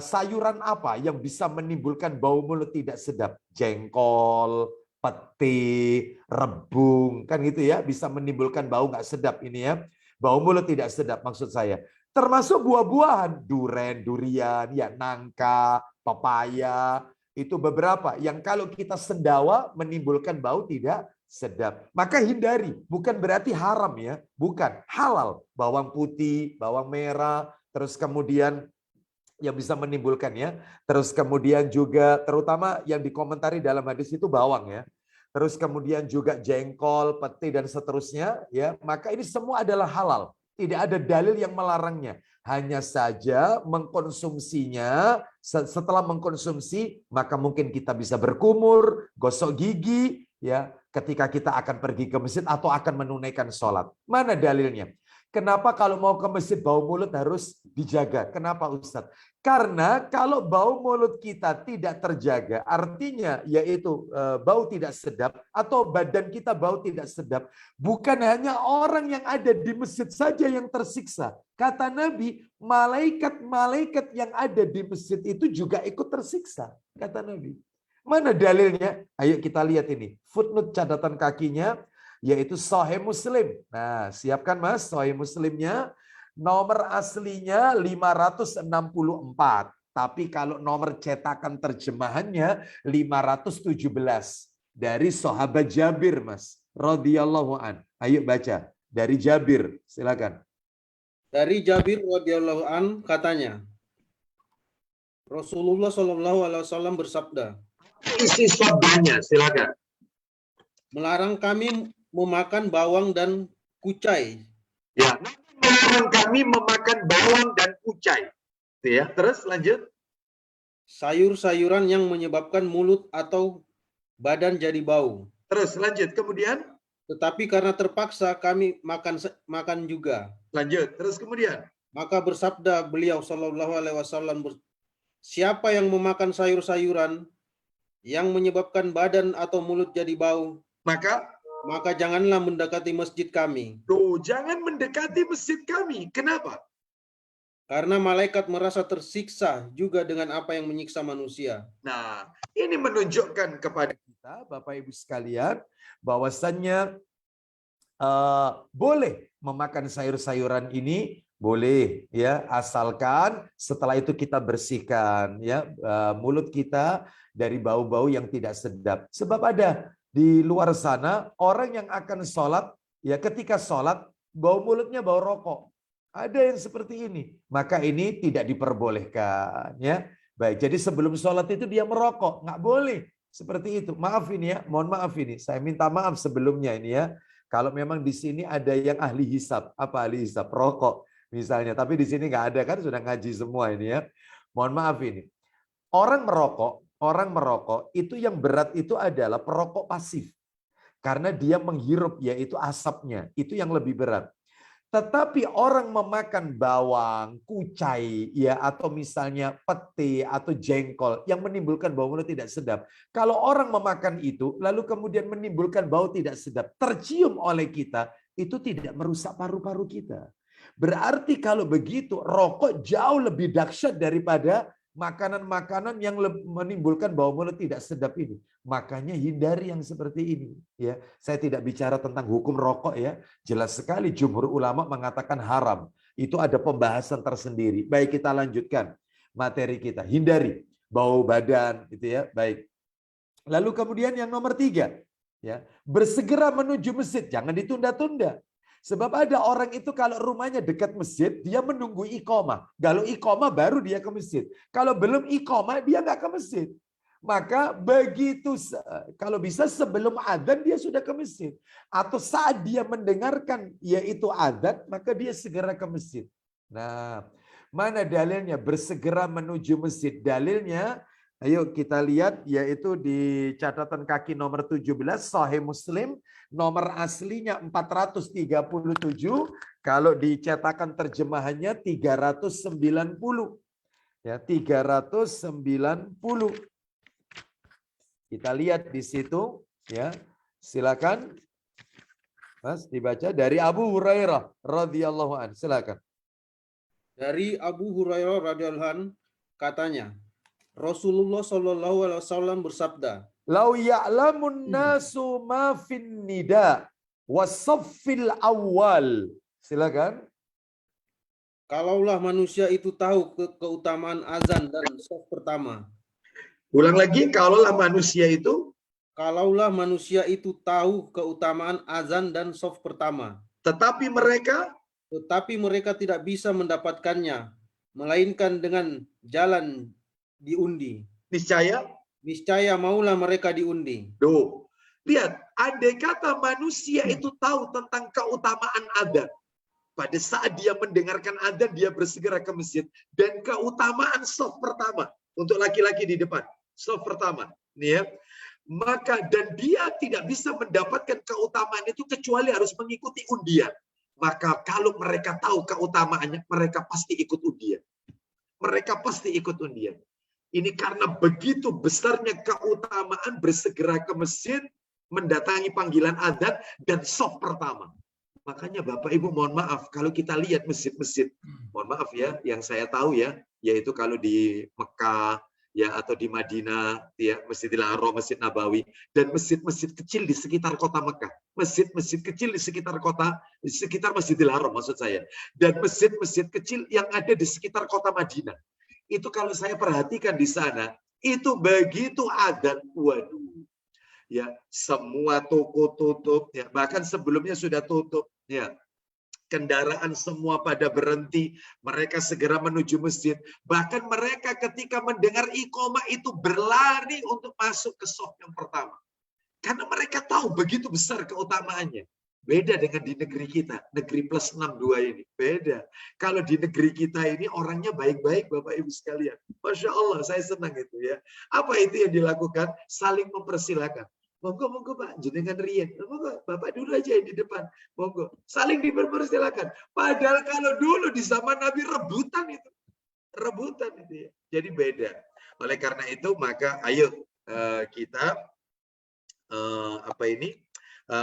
Sayuran apa yang bisa menimbulkan bau mulut tidak sedap? Jengkol, peti, rebung, kan gitu ya, bisa menimbulkan bau nggak sedap ini ya. Bau mulut tidak sedap maksud saya. Termasuk buah-buahan, durian, ya nangka, pepaya, itu beberapa yang kalau kita sendawa menimbulkan bau tidak sedap. Maka hindari, bukan berarti haram ya, bukan, halal. Bawang putih, bawang merah, terus kemudian yang bisa menimbulkan ya. Terus kemudian juga terutama yang dikomentari dalam hadis itu bawang ya. Terus kemudian juga jengkol, peti dan seterusnya ya. Maka ini semua adalah halal. Tidak ada dalil yang melarangnya. Hanya saja mengkonsumsinya, setelah mengkonsumsi maka mungkin kita bisa berkumur, gosok gigi ya ketika kita akan pergi ke masjid atau akan menunaikan sholat. Mana dalilnya? Kenapa kalau mau ke masjid bau mulut harus dijaga? Kenapa Ustadz? Karena kalau bau mulut kita tidak terjaga, artinya yaitu bau tidak sedap atau badan kita bau tidak sedap, bukan hanya orang yang ada di masjid saja yang tersiksa. Kata Nabi, malaikat-malaikat yang ada di masjid itu juga ikut tersiksa. Kata Nabi. Mana dalilnya? Ayo kita lihat ini. Footnote catatan kakinya. Yaitu Sahih Muslim. Nah, siapkan Mas Sahih Muslimnya. Nomor aslinya 564. Tapi kalau nomor cetakan terjemahannya 517. Dari sahabat Jabir, Mas. Radhiyallahu an. Ayo baca. Dari Jabir, silakan. Dari Jabir radhiyallahu an katanya, Rasulullah SAW bersabda, isi sabdanya, silakan. Melarang kami memakan bawang dan kucai. Ya, melarang kami memakan bawang dan kucai. Ya, terus lanjut. Sayur-sayuran yang menyebabkan mulut atau badan jadi bau. Terus lanjut. Kemudian Tetapi karena terpaksa kami makan juga. lanjut. Terus kemudian. Maka bersabda beliau Shallallahu Alaihi Wasallam, siapa yang memakan sayur-sayuran yang menyebabkan badan atau mulut jadi bau, maka janganlah mendekati masjid kami. Tuh, jangan mendekati masjid kami. Kenapa? Karena malaikat merasa tersiksa juga dengan apa yang menyiksa manusia. Nah, ini menunjukkan kepada kita, Bapak Ibu sekalian, bahwasannya boleh memakan sayur-sayuran ini, boleh ya, asalkan setelah itu kita bersihkan ya mulut kita dari bau-bau yang tidak sedap. Sebab ada di luar sana orang yang akan sholat, ya ketika sholat bau mulutnya bau rokok. Ada yang seperti ini, maka ini tidak diperbolehkan ya. Baik, jadi sebelum sholat itu dia merokok, nggak boleh seperti itu. Maaf ini ya, mohon maaf ini, saya minta maaf sebelumnya ini ya. Kalau memang di sini ada yang ahli hisab, apa ahli hisab? Rokok misalnya, tapi di sini nggak ada kan, sudah ngaji semua ini ya. Mohon maaf ini. Orang merokok itu yang berat itu adalah perokok pasif. Karena dia menghirup yaitu asapnya, itu yang lebih berat. Tetapi orang memakan bawang, kucai, ya atau misalnya pete atau jengkol yang menimbulkan bau mulut tidak sedap. Kalau orang memakan itu, lalu kemudian menimbulkan bau tidak sedap, tercium oleh kita, itu tidak merusak paru-paru kita. Berarti kalau begitu, rokok jauh lebih dahsyat daripada makanan-makanan yang menimbulkan bau mulut tidak sedap ini. Makanya hindari yang seperti ini. Ya, saya tidak bicara tentang hukum rokok ya. Jelas sekali jumhur ulama mengatakan haram. Itu ada pembahasan tersendiri. Baik, kita lanjutkan materi kita. Hindari bau badan, gitu ya. Baik. Lalu kemudian yang nomor 3, ya, bersegera menuju masjid. Jangan ditunda-tunda. Sebab ada orang itu kalau rumahnya dekat masjid, dia menunggu iqomah. Kalau iqomah baru dia ke masjid. Kalau belum iqomah, dia nggak ke masjid. Maka begitu, kalau bisa sebelum adzan dia sudah ke masjid. Atau saat dia mendengarkan yaitu adzan, maka dia segera ke masjid. Nah, mana dalilnya bersegera menuju masjid? Dalilnya, ayo kita lihat, yaitu di catatan kaki nomor 17, Sahih Muslim, nomor aslinya 437, kalau dicetakan terjemahannya 390. Ya, 390. Kita lihat di situ, ya. Silakan. Mas, dibaca dari Abu Hurairah radhiyallahu anhu. Silakan. Dari Abu Hurairah radhiyallahu anhu katanya, Rasulullah Shallallahu Alaihi Wasallam bersabda, "Lau ya'lamun nasu ma fin nida wasaffil awal." Silakan. Kalaulah manusia itu tahu keutamaan azan dan shaf pertama. Ulang lagi, kalaulah manusia itu tahu keutamaan azan dan shaf pertama. Tetapi mereka tidak bisa mendapatkannya, melainkan dengan jalan diundi. Niscaya maulah mereka diundi. Duh, lihat, andai kata manusia itu tahu tentang keutamaan adzan, pada saat dia mendengarkan adzan dia bersegera ke masjid, dan keutamaan shaf pertama untuk laki-laki di depan, shaf pertama, nih ya, maka dan dia tidak bisa mendapatkan keutamaan itu kecuali harus mengikuti undian. Maka kalau mereka tahu keutamaannya, mereka pasti ikut undian. Mereka pasti ikut undian. Ini karena begitu besarnya keutamaan bersegera ke masjid, mendatangi panggilan adzan dan shaf pertama. Makanya Bapak Ibu mohon maaf, kalau kita lihat masjid-masjid, mohon maaf ya, yang saya tahu ya, yaitu kalau di Mekah, ya atau di Madinah, ya Masjidil Haram, Masjid Nabawi, dan masjid-masjid kecil di sekitar kota Mekah, masjid-masjid kecil di sekitar Masjidil Haram maksud saya, dan masjid-masjid kecil yang ada di sekitar kota Madinah. Itu kalau saya perhatikan di sana, itu begitu adzan, waduh, ya semua toko tutup, ya bahkan sebelumnya sudah tutup, ya kendaraan semua pada berhenti, mereka segera menuju masjid. Bahkan mereka ketika mendengar iqamah itu berlari untuk masuk ke shaf yang pertama. Karena mereka tahu begitu besar keutamaannya. Beda dengan di negeri kita, negeri plus 62 ini. Beda. Kalau di negeri kita ini orangnya baik-baik Bapak Ibu sekalian. Masya Allah, saya senang itu ya. Apa itu yang dilakukan? Saling mempersilahkan. Monggo Pak, jenengan riyen. Monggo Bapak dulu aja yang di depan. Monggo. Saling dipersilakan. Padahal kalau dulu di zaman Nabi rebutan itu. Rebutan itu ya. Jadi beda. Oleh karena itu maka ayo kita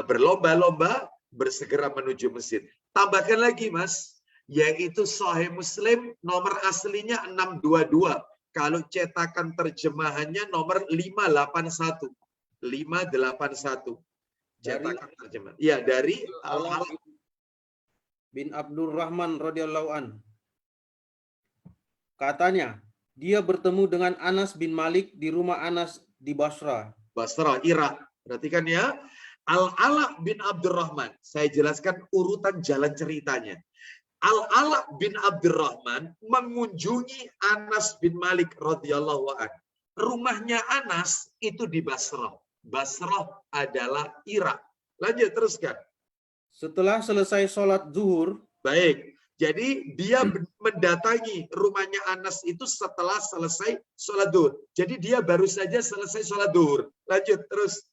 berlomba-lomba bersegera menuju masjid. Tambahkan lagi Mas, yaitu Sahih Muslim nomor aslinya 622. Kalau cetakan terjemahannya nomor 581. 581 cetakan terjemah. Ya, dari Al-Ala bin Abdurrahman radhiyallahu an. Katanya, dia bertemu dengan Anas bin Malik di rumah Anas di Basra. Basra, Irak. Perhatikan ya. Al-Ala bin Abdurrahman. Saya jelaskan urutan jalan ceritanya. Al-Ala bin Abdurrahman mengunjungi Anas bin Malik radhiyallahu an. Rumahnya Anas itu di Basra. Basrah adalah Irak. Lanjut, teruskan. Setelah selesai sholat zuhur, baik. Jadi dia mendatangi rumahnya Anas itu setelah selesai sholat zuhur. Jadi dia baru saja selesai sholat zuhur. Lanjut, terus.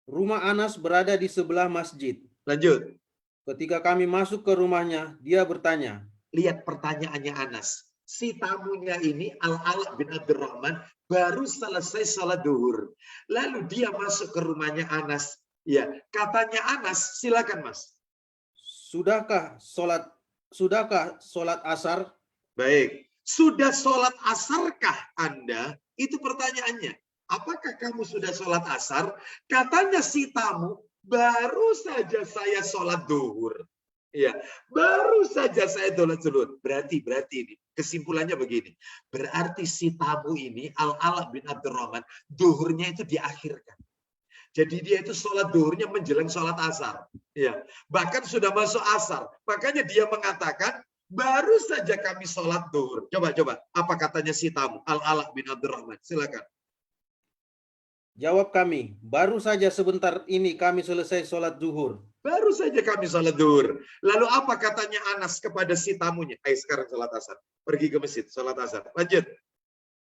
Rumah Anas berada di sebelah masjid. Lanjut. Ketika kami masuk ke rumahnya, dia bertanya. Lihat pertanyaannya Anas. Si tamunya ini Al-Ala bin Abdurrahman baru selesai sholat zuhur. Lalu dia masuk ke rumahnya Anas. Ya, katanya Anas, silakan Mas. Sudahkah sholat asar? Baik. Sudah sholat asarkah Anda? Itu pertanyaannya. Apakah kamu sudah sholat asar? Katanya si tamu, baru saja saya sholat zuhur. Ya, baru saja saya sholat zuhur. Berarti ini kesimpulannya begini. Berarti si tamu ini Al-Ala bin Abdurrahman zuhurnya itu diakhirkan. Jadi dia itu sholat zuhurnya menjelang sholat asar. Ya, bahkan sudah masuk asar. Makanya dia mengatakan baru saja kami sholat zuhur. Coba. Apa katanya si tamu Al-Ala bin Abdurrahman? Silakan. Jawab kami, baru saja sebentar ini kami selesai sholat zuhur. Baru saja kami sholat zuhur. Lalu apa katanya Anas kepada si tamunya? Ayo sekarang sholat asar. Pergi ke masjid, sholat asar. Lanjut.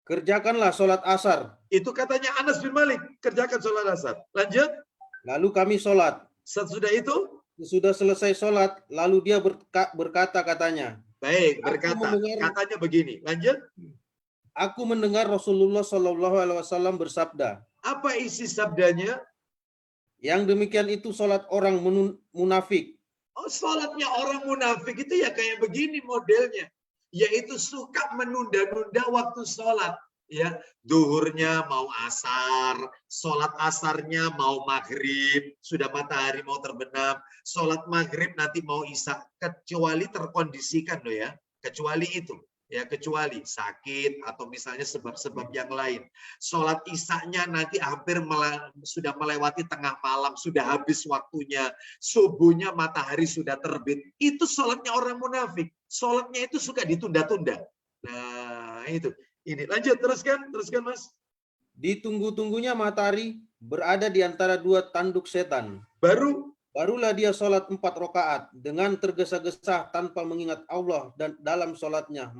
Kerjakanlah sholat asar. Itu katanya Anas bin Malik. Kerjakan sholat asar. Lanjut. Lalu kami sholat. Sesudah itu? Sudah selesai sholat, lalu dia berkata katanya. Baik, berkata. Katanya begini. Lanjut. Aku mendengar Rasulullah SAW bersabda. Apa isi sabdanya? Yang demikian itu sholat orang munafik. Oh, sholatnya orang munafik itu ya kayak begini modelnya. Yaitu suka menunda-nunda waktu sholat. Ya, zuhurnya mau asar, sholat asarnya mau maghrib, sudah matahari mau terbenam, sholat maghrib nanti mau isya, kecuali terkondisikan loh ya, kecuali itu. Ya, kecuali sakit atau misalnya sebab-sebab yang lain. Sholat isya-nya nanti hampir sudah melewati tengah malam, sudah habis waktunya, subuhnya matahari sudah terbit. Itu sholatnya orang munafik. Sholatnya itu suka ditunda-tunda. Nah, itu. Ini lanjut, teruskan Mas. Ditunggu-tunggunya matahari berada di antara dua tanduk setan. Barulah dia sholat 4 rakaat dengan tergesa-gesa tanpa mengingat Allah dan dalam sholatnya,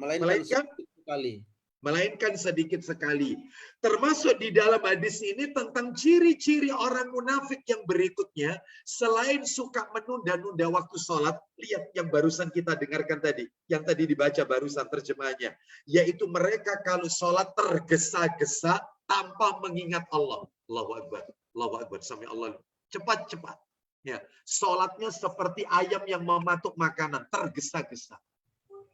melainkan sedikit sekali. Termasuk di dalam hadis ini tentang ciri-ciri orang munafik yang berikutnya, selain suka menunda-nunda waktu sholat, lihat yang barusan kita dengarkan tadi, yang tadi dibaca barusan terjemahannya, yaitu mereka kalau sholat tergesa-gesa tanpa mengingat Allah. Allahu Akbar, sampai Allah. Cepat. Ya, sholatnya seperti ayam yang mematuk makanan, tergesa-gesa.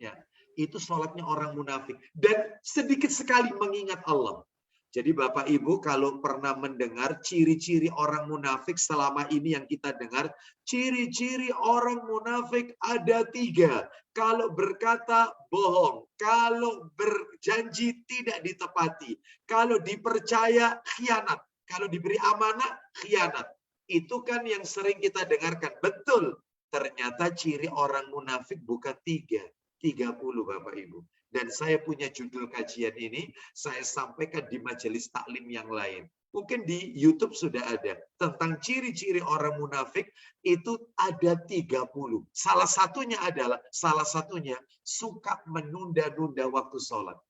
Ya, itu sholatnya orang munafik. Dan sedikit sekali mengingat Allah. Jadi Bapak Ibu kalau pernah mendengar ciri-ciri orang munafik selama ini yang kita dengar, ciri-ciri orang munafik ada 3. Kalau berkata bohong, kalau berjanji tidak ditepati, kalau dipercaya khianat, kalau diberi amanah khianat. Itu kan yang sering kita dengarkan. Betul. Ternyata ciri orang munafik bukan 3, 30 Bapak Ibu. Dan saya punya judul kajian ini, saya sampaikan di majelis taklim yang lain. Mungkin di YouTube sudah ada. Tentang ciri-ciri orang munafik itu ada 30. Salah satunya suka menunda-nunda waktu sholat.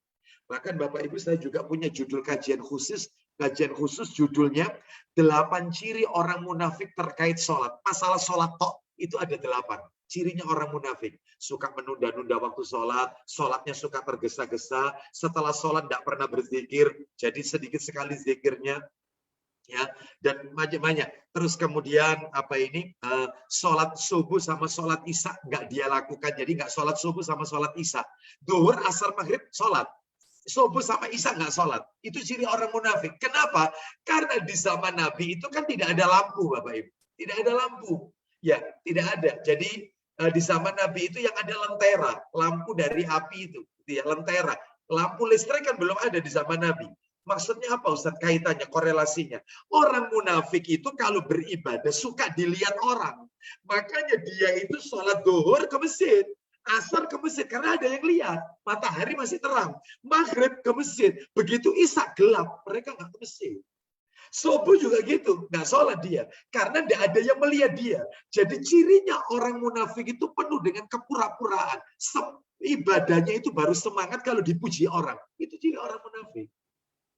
Bahkan Bapak Ibu saya juga punya judul kajian khusus judulnya 8 ciri orang munafik terkait sholat. Masalah sholat tok itu ada 8. Cirinya orang munafik. Suka menunda-nunda waktu sholat, sholatnya suka tergesa-gesa, setelah sholat tidak pernah berzikir, jadi sedikit sekali zikirnya, ya, dan banyak. Terus kemudian sholat subuh sama sholat isya nggak dia lakukan, jadi nggak sholat subuh sama sholat isya. Duhur, asar, maghrib sholat. Subuh sama isya nggak sholat. Itu ciri orang munafik. Kenapa? Karena di zaman Nabi itu kan tidak ada lampu, Bapak Ibu. Tidak ada lampu. Ya, tidak ada. Jadi di zaman Nabi itu yang ada lentera, lampu dari api itu, ya, lentera. Lampu listrik kan belum ada di zaman Nabi. Maksudnya apa Ustaz? Kaitannya, korelasinya. Orang munafik itu kalau beribadah suka dilihat orang. Makanya dia itu sholat duhur ke masjid, asar ke masjid, karena ada yang lihat. Matahari masih terang. Maghrib ke masjid. Begitu isya gelap, mereka nggak ke masjid. Subuh juga gitu, nggak sholat dia. Karena tidak ada yang melihat dia. Jadi cirinya orang munafik itu penuh dengan kepura-puraan. Ibadahnya itu baru semangat kalau dipuji orang. Itu ciri orang munafik.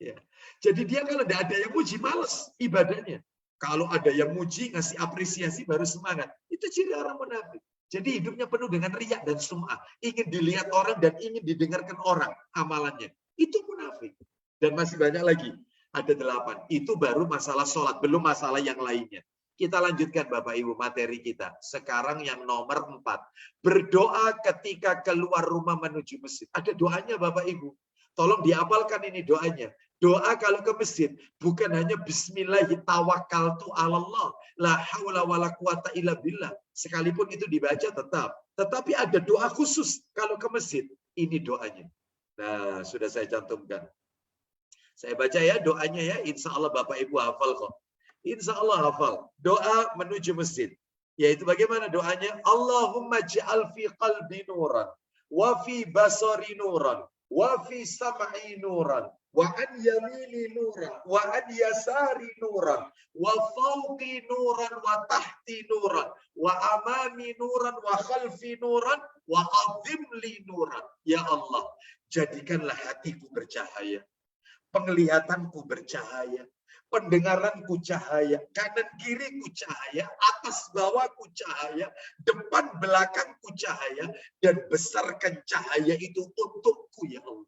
Ya. Jadi dia kalau tidak ada yang muji, males ibadahnya. Kalau ada yang muji, ngasih apresiasi, baru semangat. Itu ciri orang munafik. Jadi hidupnya penuh dengan riya dan sum'ah. Ingin dilihat orang dan ingin didengarkan orang amalannya. Itu munafik. Dan masih banyak lagi. Ada 8. Itu baru masalah sholat, belum masalah yang lainnya. Kita lanjutkan Bapak Ibu materi kita. Sekarang yang nomor 4. Berdoa ketika keluar rumah menuju masjid. Ada doanya Bapak Ibu. Tolong dihafalkan ini doanya. Doa kalau ke masjid bukan hanya bismillahirrahmanirrahim Allah, la haula wala quwata illa billah. Sekalipun itu dibaca tetap. Tetapi ada doa khusus kalau ke masjid. Ini doanya. Nah, sudah saya cantumkan. Saya baca ya doanya ya, insya Allah Bapak Ibu hafal kok. Insya Allah hafal. Doa menuju masjid. Yaitu bagaimana doanya? Allahumma ja'al fi qalbi nuran, wa fi basari nuran, wa fi sam'i nuran, wa an yamini nuran, wa an yasari nuran, wa fawqi nuran, wa tahti nuran, wa amami nuran, wa khalfi nuran, wa azim li nuran. Ya Allah, jadikanlah hatiku bercahaya. Penglihatanku bercahaya, pendengaranku cahaya, kanan kiriku cahaya, atas bawahku cahaya, depan belakangku cahaya, dan besarkan cahaya itu untukku ya Allah.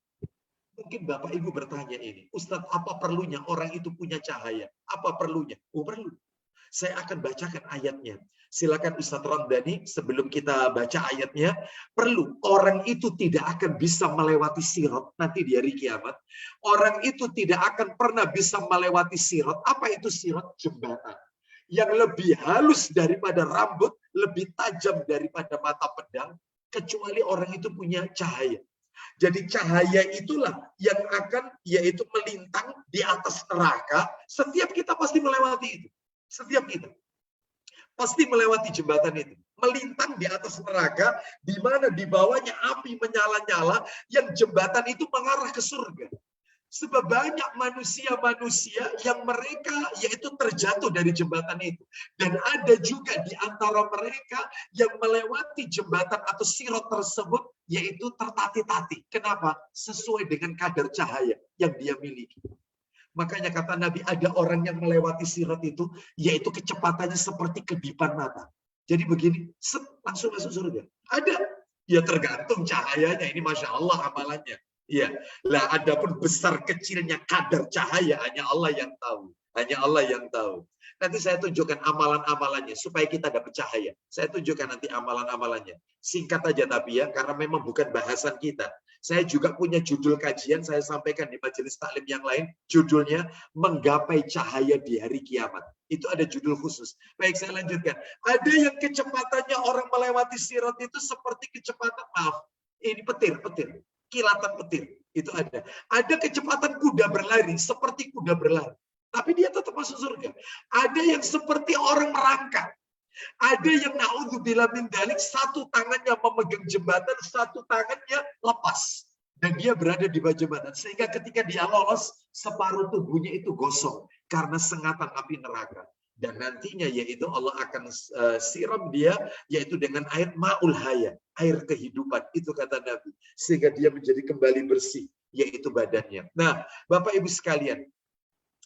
Mungkin Bapak Ibu bertanya ini, Ustadz apa perlunya orang itu punya cahaya? Apa perlunya? Oh perlu. Saya akan bacakan ayatnya. Silakan Ustadz Ramdhani sebelum kita baca ayatnya. Perlu, orang itu tidak akan bisa melewati sirat nanti di hari kiamat. Orang itu tidak akan pernah bisa melewati sirat. Apa itu sirat? Jembatan. Yang lebih halus daripada rambut, lebih tajam daripada mata pedang, kecuali orang itu punya cahaya. Jadi cahaya itulah yang akan yaitu melintang di atas neraka. Setiap kita pasti melewati itu. Setiap kita pasti melewati jembatan itu, melintang di atas neraka, di mana di bawahnya api menyala-nyala, yang jembatan itu mengarah ke surga. Sebab banyak manusia-manusia yang mereka yaitu terjatuh dari jembatan itu. Dan ada juga di antara mereka yang melewati jembatan atau sirat tersebut, yaitu tertati-tati. Kenapa? Sesuai dengan kadar cahaya yang dia miliki. Makanya kata Nabi, ada orang yang melewati sirat itu, yaitu kecepatannya seperti kedipan mata. Jadi begini, langsung masuk surga. Ada, ya tergantung cahayanya. Ini Masya Allah amalannya. Ya, lah adapun besar kecilnya kadar cahaya hanya Allah yang tahu. Hanya Allah yang tahu. Nanti saya tunjukkan amalan-amalannya supaya kita dapat cahaya. Saya tunjukkan nanti amalan-amalannya. Singkat aja tapi ya, karena memang bukan bahasan kita. Saya juga punya judul kajian, saya sampaikan di majelis taklim yang lain. Judulnya, Menggapai Cahaya di Hari Kiamat. Itu ada judul khusus. Baik, saya lanjutkan. Ada yang kecepatannya orang melewati sirat itu seperti kecepatan, maaf, ini petir. Kilatan petir. Itu ada. Ada kecepatan kuda berlari, seperti kuda berlari. Tapi dia tetap masuk surga. Ada yang seperti orang merangkak. Ada yang naudzubillah min dzalik, satu tangannya memegang jembatan, satu tangannya lepas. Dan dia berada di bawah jembatan. Sehingga ketika dia lolos, separuh tubuhnya itu gosong karena sengatan api neraka. Dan nantinya yaitu Allah akan siram dia yaitu dengan air ma'ul haya, air kehidupan, itu kata Nabi, sehingga dia menjadi kembali bersih yaitu badannya. Nah, Bapak Ibu sekalian,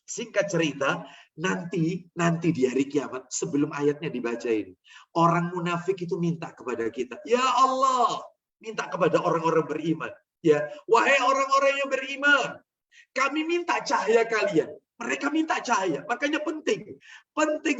singkat cerita, nanti di hari kiamat sebelum ayatnya dibaca ini, orang munafik itu minta kepada kita, ya Allah, minta kepada orang-orang beriman, ya, wahai orang-orang yang beriman, kami minta cahaya kalian. Mereka minta cahaya, makanya penting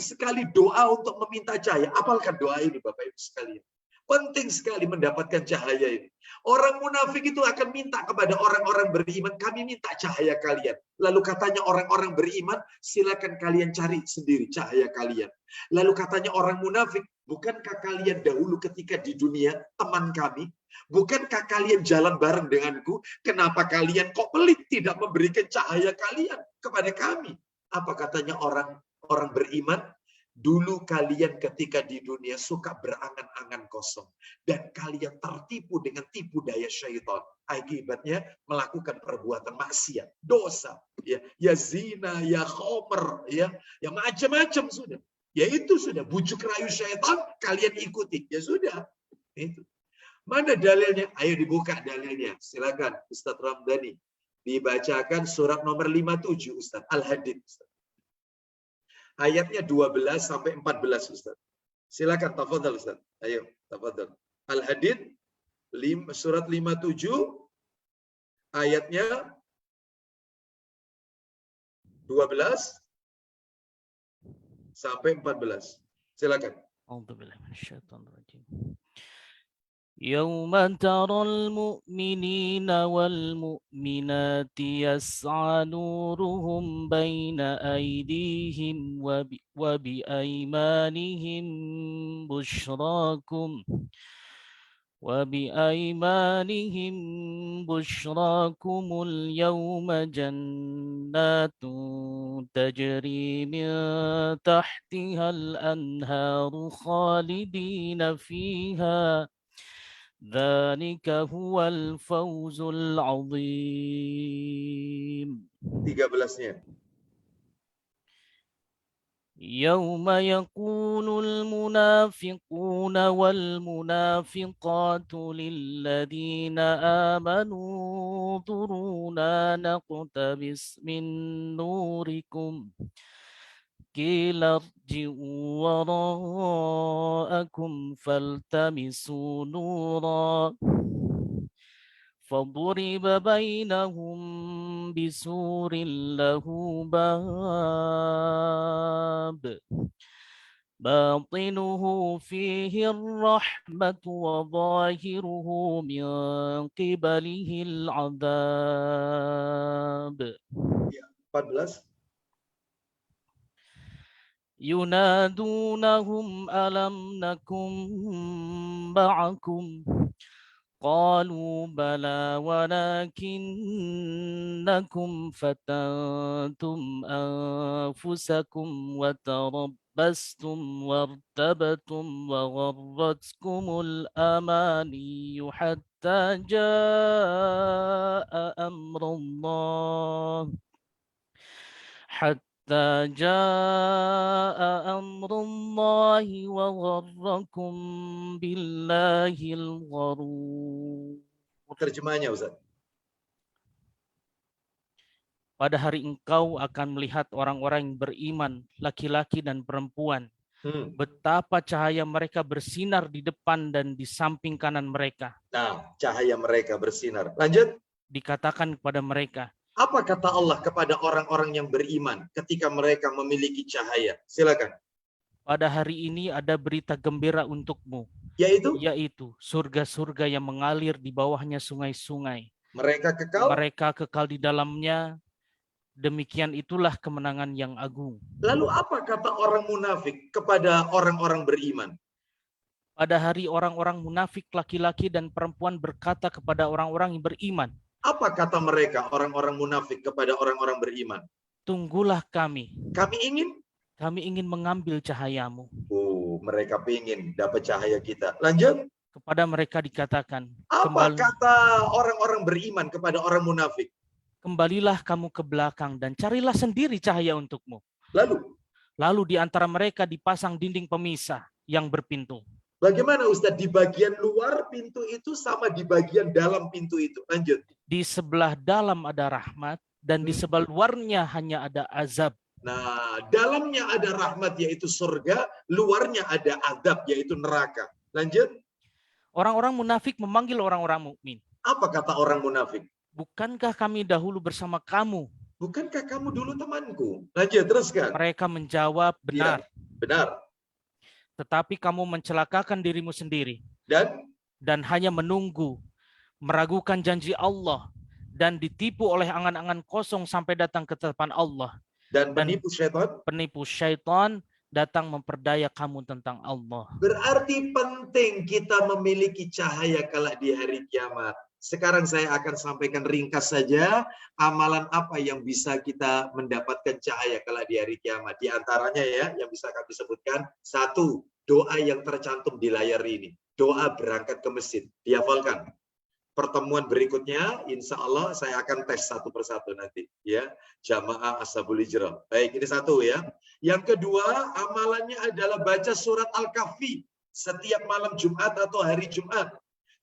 sekali doa untuk meminta cahaya. Apalkan doa ini Bapak Ibu sekalian. Penting sekali mendapatkan cahaya ini. Orang munafik itu akan minta kepada orang-orang beriman, kami minta cahaya kalian. Lalu katanya orang-orang beriman, silakan kalian cari sendiri cahaya kalian. Lalu katanya orang munafik, bukankah kalian dahulu ketika di dunia teman kami? Bukankah kalian jalan bareng denganku? Kenapa kalian kok pelit tidak memberikan cahaya kalian kepada kami? Apa katanya orang beriman? Dulu kalian ketika di dunia suka berangan-angan kosong. Dan kalian tertipu dengan tipu daya syaitan. Akibatnya melakukan perbuatan maksiat, dosa. Ya zina, ya khomer, ya macam-macam sudah. Ya itu sudah, bujuk rayu syaitan, kalian ikuti. Ya sudah, itu. Mana dalilnya? Ayo dibuka dalilnya. Silakan Ustadz Ramdhani. Dibacakan surat nomor 57 Ustadz. Al-Hadid. Ayatnya 12 sampai 14 Ustadz. Silakan tafadhal Ustadz. Ayo, tafadhal. Al-Hadid surat 57 ayatnya 12 sampai 14. Silakan. يوم ترى المؤمنين والمؤمنات يسعى نورهم بين أيديهم وبأيمانهم بشراكم اليوم جنات تجري من تحتها الأنهار خالدين فيها ذلك هو الفوز العظيم. 13-nya. يوم يقول المنافقون والمنافقات للذين آمنوا انظرونا نقتبس من نوركم قيل ارجعوا وراءكم فالتمسوا نورا فضرب بينهم بسور له باب باطنه فيه الرحمة وظاهره من قبله العذاب. 14. ينادونهم ألم نكن معكم قالوا بلى ولكنكم فتنتم أنفسكم وتربصتم وارتبتم وغرتكم الأماني حتى جاء أمر الله وغركم بالله الغرور. Terjemahnya Ustaz. Pada hari engkau akan melihat orang-orang yang beriman, laki-laki dan perempuan. Betapa cahaya mereka bersinar di depan dan di samping kanan mereka. Nah, cahaya mereka bersinar. Lanjut. Dikatakan kepada mereka, apa kata Allah kepada orang-orang yang beriman ketika mereka memiliki cahaya? Silakan. Pada hari ini ada berita gembira untukmu. Yaitu surga-surga yang mengalir di bawahnya sungai-sungai. Mereka kekal di dalamnya. Demikian itulah kemenangan yang agung. Lalu apa kata orang munafik kepada orang-orang beriman? Pada hari orang-orang munafik laki-laki dan perempuan berkata kepada orang-orang yang beriman. Apa kata mereka, orang-orang munafik kepada orang-orang beriman? Tunggulah kami. Kami ingin mengambil cahayamu. mereka pingin dapat cahaya kita. Lanjut. Kepada mereka dikatakan, Apa kata orang-orang beriman kepada orang munafik? kembalilah kamu ke belakang dan carilah sendiri cahaya untukmu. Lalu di antara mereka dipasang dinding pemisah yang berpintu. Bagaimana Ustadz? Di bagian luar pintu itu sama di bagian dalam pintu itu. Lanjut. Di sebelah dalam ada rahmat dan di sebelah luarnya hanya ada azab. Nah, dalamnya ada rahmat yaitu surga, luarnya ada azab yaitu neraka. Lanjut. Orang-orang munafik memanggil orang-orang mukmin. Apa kata orang munafik? Bukankah kami dahulu bersama kamu? Bukankah kamu dulu temanku? Lanjut, teruskan. Mereka menjawab, benar. Ya, benar. Tetapi kamu mencelakakan dirimu sendiri. Dan hanya menunggu, meragukan janji Allah, dan ditipu oleh angan-angan kosong sampai datang ke hadapan Allah. Dan penipu syaitan? Penipu syaitan datang memperdaya kamu tentang Allah. Berarti penting kita memiliki cahaya kelak di hari kiamat. Sekarang saya akan sampaikan ringkas saja amalan apa yang bisa kita mendapatkan cahaya kelak di hari kiamat. Di antaranya ya yang bisa kami sebutkan, 1, doa yang tercantum di layar ini. Doa berangkat ke masjid. Dihafalkan. Pertemuan berikutnya, insya Allah saya akan tes satu persatu nanti, ya, jamaah Ashabul Hijrah. Baik, ini 1 ya. Yang kedua, amalannya adalah baca surat Al-Kahfi setiap malam Jumat atau hari Jumat.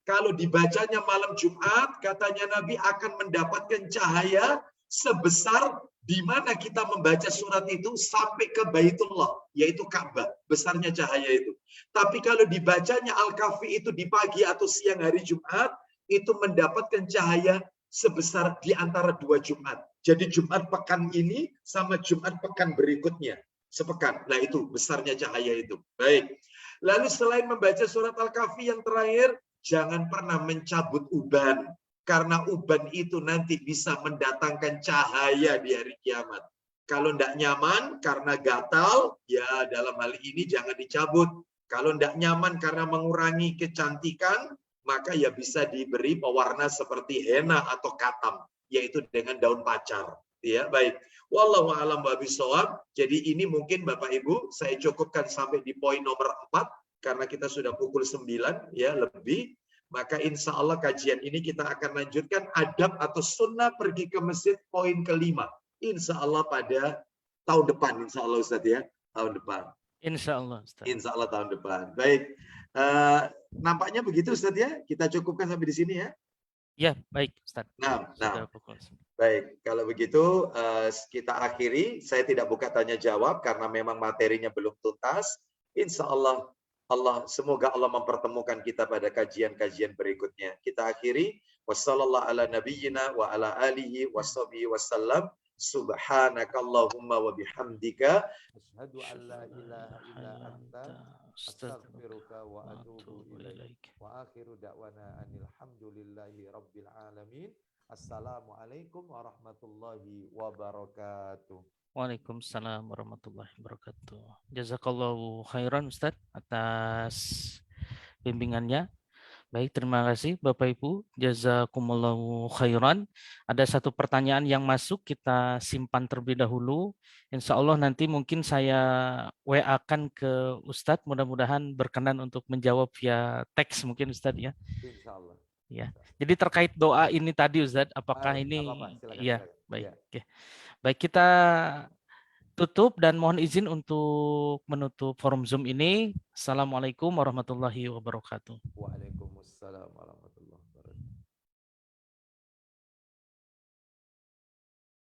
Kalau dibacanya malam Jumat, katanya Nabi akan mendapatkan cahaya sebesar di mana kita membaca surat itu sampai ke Baitullah, yaitu Ka'bah, besarnya cahaya itu. Tapi kalau dibacanya Al-Kahfi itu di pagi atau siang hari Jumat, itu mendapatkan cahaya sebesar di antara 2 Jumat. Jadi Jumat pekan ini sama Jumat pekan berikutnya. Sepekan. Nah itu besarnya cahaya itu. Baik. Lalu selain membaca surat Al-Kahfi yang terakhir, jangan pernah mencabut uban. Karena uban itu nanti bisa mendatangkan cahaya di hari kiamat. Kalau tidak nyaman karena gatal, ya dalam hal ini jangan dicabut. Kalau tidak nyaman karena mengurangi kecantikan, maka ya bisa diberi pewarna seperti henna atau katam, yaitu dengan daun pacar. Ya, baik. Wallahu a'lam bishawab. Jadi ini mungkin Bapak Ibu saya cukupkan sampai di poin nomor 4 karena kita sudah pukul 9 ya lebih. Maka insya Allah kajian ini kita akan lanjutkan adab atau sunnah pergi ke masjid poin ke-5. Insya Allah pada tahun depan, insya Allah Ustaz ya, tahun depan. Insya Allah Ustaz. Insya Allah tahun depan. Baik. Nampaknya begitu Ustaz ya. Kita cukupkan sampai di sini ya. Ya, baik Ustaz. Nah. Baik, kalau begitu kita akhiri. Saya tidak buka tanya jawab karena memang materinya belum tuntas. Insya Allah semoga Allah mempertemukan kita pada kajian-kajian berikutnya. Kita akhiri. Wassallallahu ala nabiyyina wa ala alihi washabihi wasallam. Subhanakallahumma wa bihamdika asyhadu an la ilaha illa anta astaghfiruka wa atubu ilaik. Wa akhiru da'wana anil hamdulillahi rabbil alamin. Assalamualaikum warahmatullahi wabarakatuh. Waalaikumsalam warahmatullahi wabarakatuh. Jazakallahu khairan Ustaz atas bimbingannya. Baik, terima kasih Bapak Ibu. Jazakumullahu khairan. Ada satu pertanyaan yang masuk, kita simpan terlebih dahulu. Insya Allah nanti mungkin saya WA-kan ke Ustadz, mudah-mudahan berkenan untuk menjawab via teks mungkin Ustadz ya. Insya Allah. Ya. Jadi terkait doa ini tadi Ustadz, apakah ini ya baik. Oke. Baik, kita tutup dan mohon izin untuk menutup forum Zoom ini. Assalamualaikum warahmatullahi wabarakatuh. Waalaikumsalam warahmatullahi wabarakatuh.